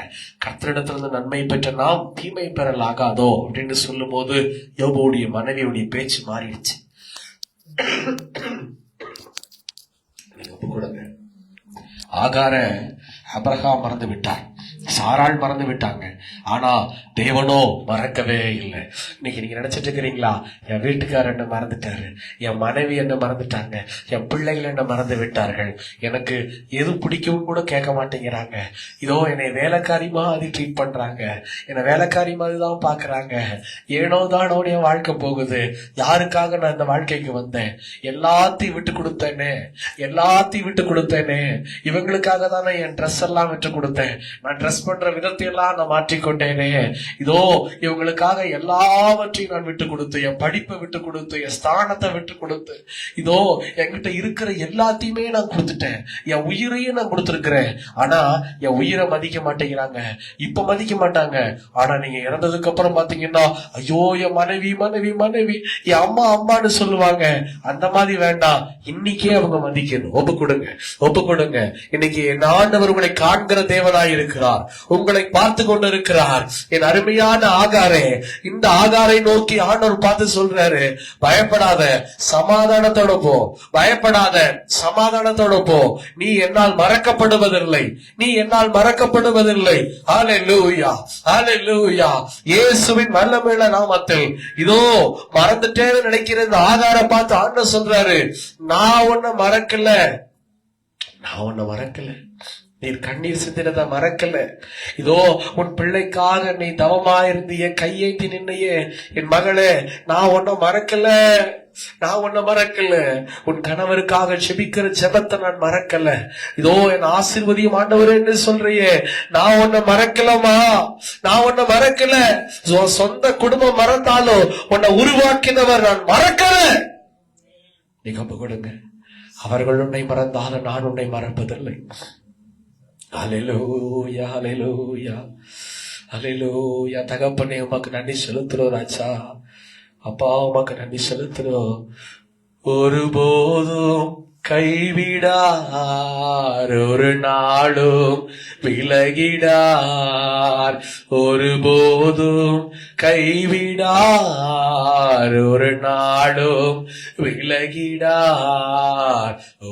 கர்த்தரிடத்துல இருந்து நன்மை பெற்ற நாம் தீமை பெறல் ஆகாதோ அப்படின்னு சொல்லும் போது யோபுடைய மனைவியுடைய பேச்சு மாறிடுச்சு. நீங்க ஒப்பு கொடுங்க. ஆகார ஆபிரகாம் மறந்து விட்டார், சாராள் மறந்து விட்டாங்க. ஆனா தேவனோ மறக்கவே இல்லை. இன்னைக்கு நீங்க நினைச்சிட்டு இருக்கிறீங்களா, என் வீட்டுக்காரர் என்ன மறந்துட்டாரு, என் மனைவி என்ன மறந்துட்டாங்க, என் பிள்ளைகள் என்ன மறந்து விட்டார்கள், எனக்கு எது பிடிக்கும் கூட கேட்க மாட்டேங்கிறாங்க, இதோ என்னை வேலைக்காரி மாதிரி ட்ரீட் பண்றாங்க, என்னை வேலைக்காரி மாதிரி தான் பாக்குறாங்க, ஏனோ தானோடைய வாழ்க்கை போகுது, யாருக்காக நான் இந்த வாழ்க்கைக்கு வந்தேன், எல்லாத்தையும் விட்டு கொடுத்தேனே, எல்லாத்தையும் விட்டு கொடுத்தேனே, இவங்களுக்காக தானே என் ட்ரெஸ் எல்லாம் விட்டு கொடுத்தேன், நான் ட்ரெஸ் பண்ற விதத்தை எல்லாம் நான் மாற்றிக்கொண்டேனே, இதோ இவங்களுக்காக எல்லாவற்றையும் நான் விட்டு கொடுத்து, என் படிப்பை விட்டு கொடுத்து, என் ஸ்தானத்தை விட்டு கொடுத்து, இதோ என்கிட்ட இருக்கிற எல்லாத்தையுமே நான் கொடுத்துட்டேன், என் உயிரையும் நான் கொடுத்துருக்கிறேன். ஆனா என் உயிரை மதிக்க மாட்டேங்கிறாங்க. இப்ப மதிக்க மாட்டாங்க. ஆனா நீங்க இறந்ததுக்கு அப்புறம் பாத்தீங்கன்னா, ஐயோ என் மனைவி மனைவி மனைவி, என் அம்மா அம்மான்னு சொல்லுவாங்க. அந்த மாதிரி வேண்டாம். இன்னைக்கே அவங்க மதிக்கணும். ஒப்பு கொடுங்க, ஒப்பு கொடுங்க. இன்னைக்கு என் ஆண்டவர் உங்களை காண்கிற தேவனாய் இருக்கிறார், உங்களை பார்த்து கொண்டு இருக்கிறார். என் அருமையான ஆகாரே, இந்த ஆகாரை நோக்கி ஆண்டவர் பார்த்து சொல்றாரு, பயப்படாத, சமாதானத்தோட போ, பயப்படாத, சமாதானத்தோட போ, நீ என்னால் மறக்கப்படுவதில்லை, நீ என்னால் மறக்கப்படுவதில்லை. ஹல்லேலூயா, ஹல்லேலூயா. இயேசுவின் வல்லமையுள்ள நாமத்தில் இதோ மறந்துட்டேன்னு நினைக்கிற இந்த ஆகாரை பார்த்து ஆண்டவர் சொல்றாரு, நான் உன்னை மறக்கல, நான் உன்னை மறக்கல, நீர் கண்ணீர் சிந்தினத மறக்கல, இதோ உன் பிள்ளைக்காக நீ தவமாயிருந்து என் கையேந்தி நின்னையே என் மகளே, நான் உன்னை மறக்கல, நான் உன்னை மறக்கல, உன் கணவருக்காக செபிக்கிற ஜெபத்தை நான் மறக்கல, இதோ என் ஆசீர்வதியும் ஆண்டவரே என்று சொல்றியே, நான் உன்னை மறக்கலமா, நான் உன்னை மறக்கல. சொந்த குடும்பம் மறந்தாலும் உன்னை உருவாக்கினவர் நான் மறக்கல. நீங்க ஒப்பு கொடுங்க. அவர்கள் உன்னை மறந்தாலும் நான் உன்னை மறப்பதில்லை. ஹல்லேலூயா, ஹல்லேலூயா, ஹல்லேலூயா. தகப்பனே உமக்கு நன்றி செலுத்துறோம் ராஜா, அப்பா உமக்கு நன்றி செலுத்துறோம். ஒருபோதும் கைவிடார், ஒரு நாளும் விலகிடார், ஒருபோதும் கைவிடார், ஒரு நாளும் விலகிடார்.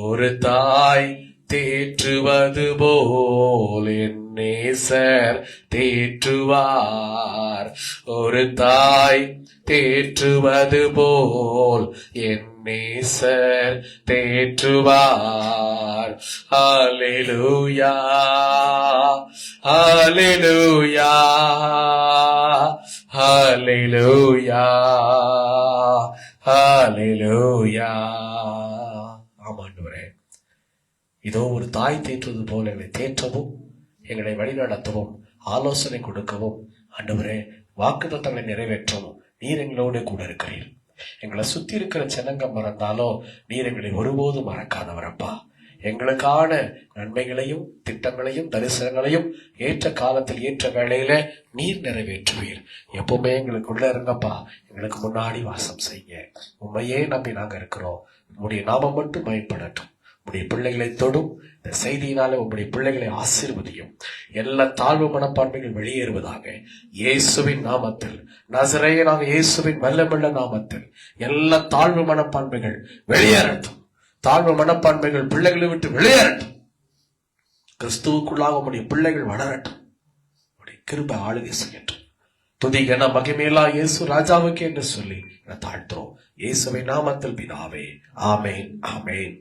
ஒரு தாய் தேற்றுவது போல் என் நேசர் தேற்றுவார். ஒரு தாய் தேற்றுவது போல் என் நேசர் தேற்றுவார். ஹல்லேலூயா, ஹல்லேலூயா, ஹல்லேலூயா, ஹல்லேலூயா. ஆமாண்டவரே, இதோ ஒரு தாய் தேற்றுவது போல எங்களை தேற்றவும், எங்களை வழிநடத்தவும், ஆலோசனை கொடுக்கவும், ஆண்டவரே வாக்குத்தத்தங்களை நிறைவேற்றவும் நீர் எங்களோடு கூட இருக்கிறீர். எங்களை சுத்தி இருக்கிற ஜனங்க மறந்தாலும் நீர் எங்களை ஒருபோதும் மறக்காதவரப்பா. எங்களுக்கான நன்மைகளையும் திட்டங்களையும் தரிசனங்களையும் ஏற்ற காலத்தில் ஏற்ற வேளையில நீர் நிறைவேற்றுவீர். எப்பவுமே எங்களுக்குள்ள இருங்கப்பா, எங்களுக்கு முன்னாடி வாசம் செய்ய. உண்மையே நம்பி நாங்க இருக்கிறோம். உம்முடைய நாமம் மட்டும் பயன்படட்டும். உம்முடைய பிள்ளைகளை தொடும். இந்த செய்தியினால உம்முடைய பிள்ளைகளை ஆசீர்வதியும். எல்லா தாழ்வு மனப்பான்மைகள் வெளியேறுவதாக இயேசுவின் நாமத்தில், நசரேயனாக இயேசுவின் வல்லமையுள்ள நாமத்தில் எல்லா தாழ்வு மனப்பான்மைகள் வெளியேறட்டும். தாழ்வு மனப்பான்மைகள் பிள்ளைகளை விட்டு வெளியேறட்டும். கிறிஸ்துவுக்குள்ளாக உம்முடைய பிள்ளைகள் வளரட்டும். உம்முடைய கிருபை ஆளுகை செய்யட்டும். துதிகன மகிமையில்லா இயேசு ராஜாவுக்கு என்று சொல்லி தாழ்த்துறோம். இயேசுவின் நாமத்தில் பிதாவே, ஆமேன், ஆமேன்.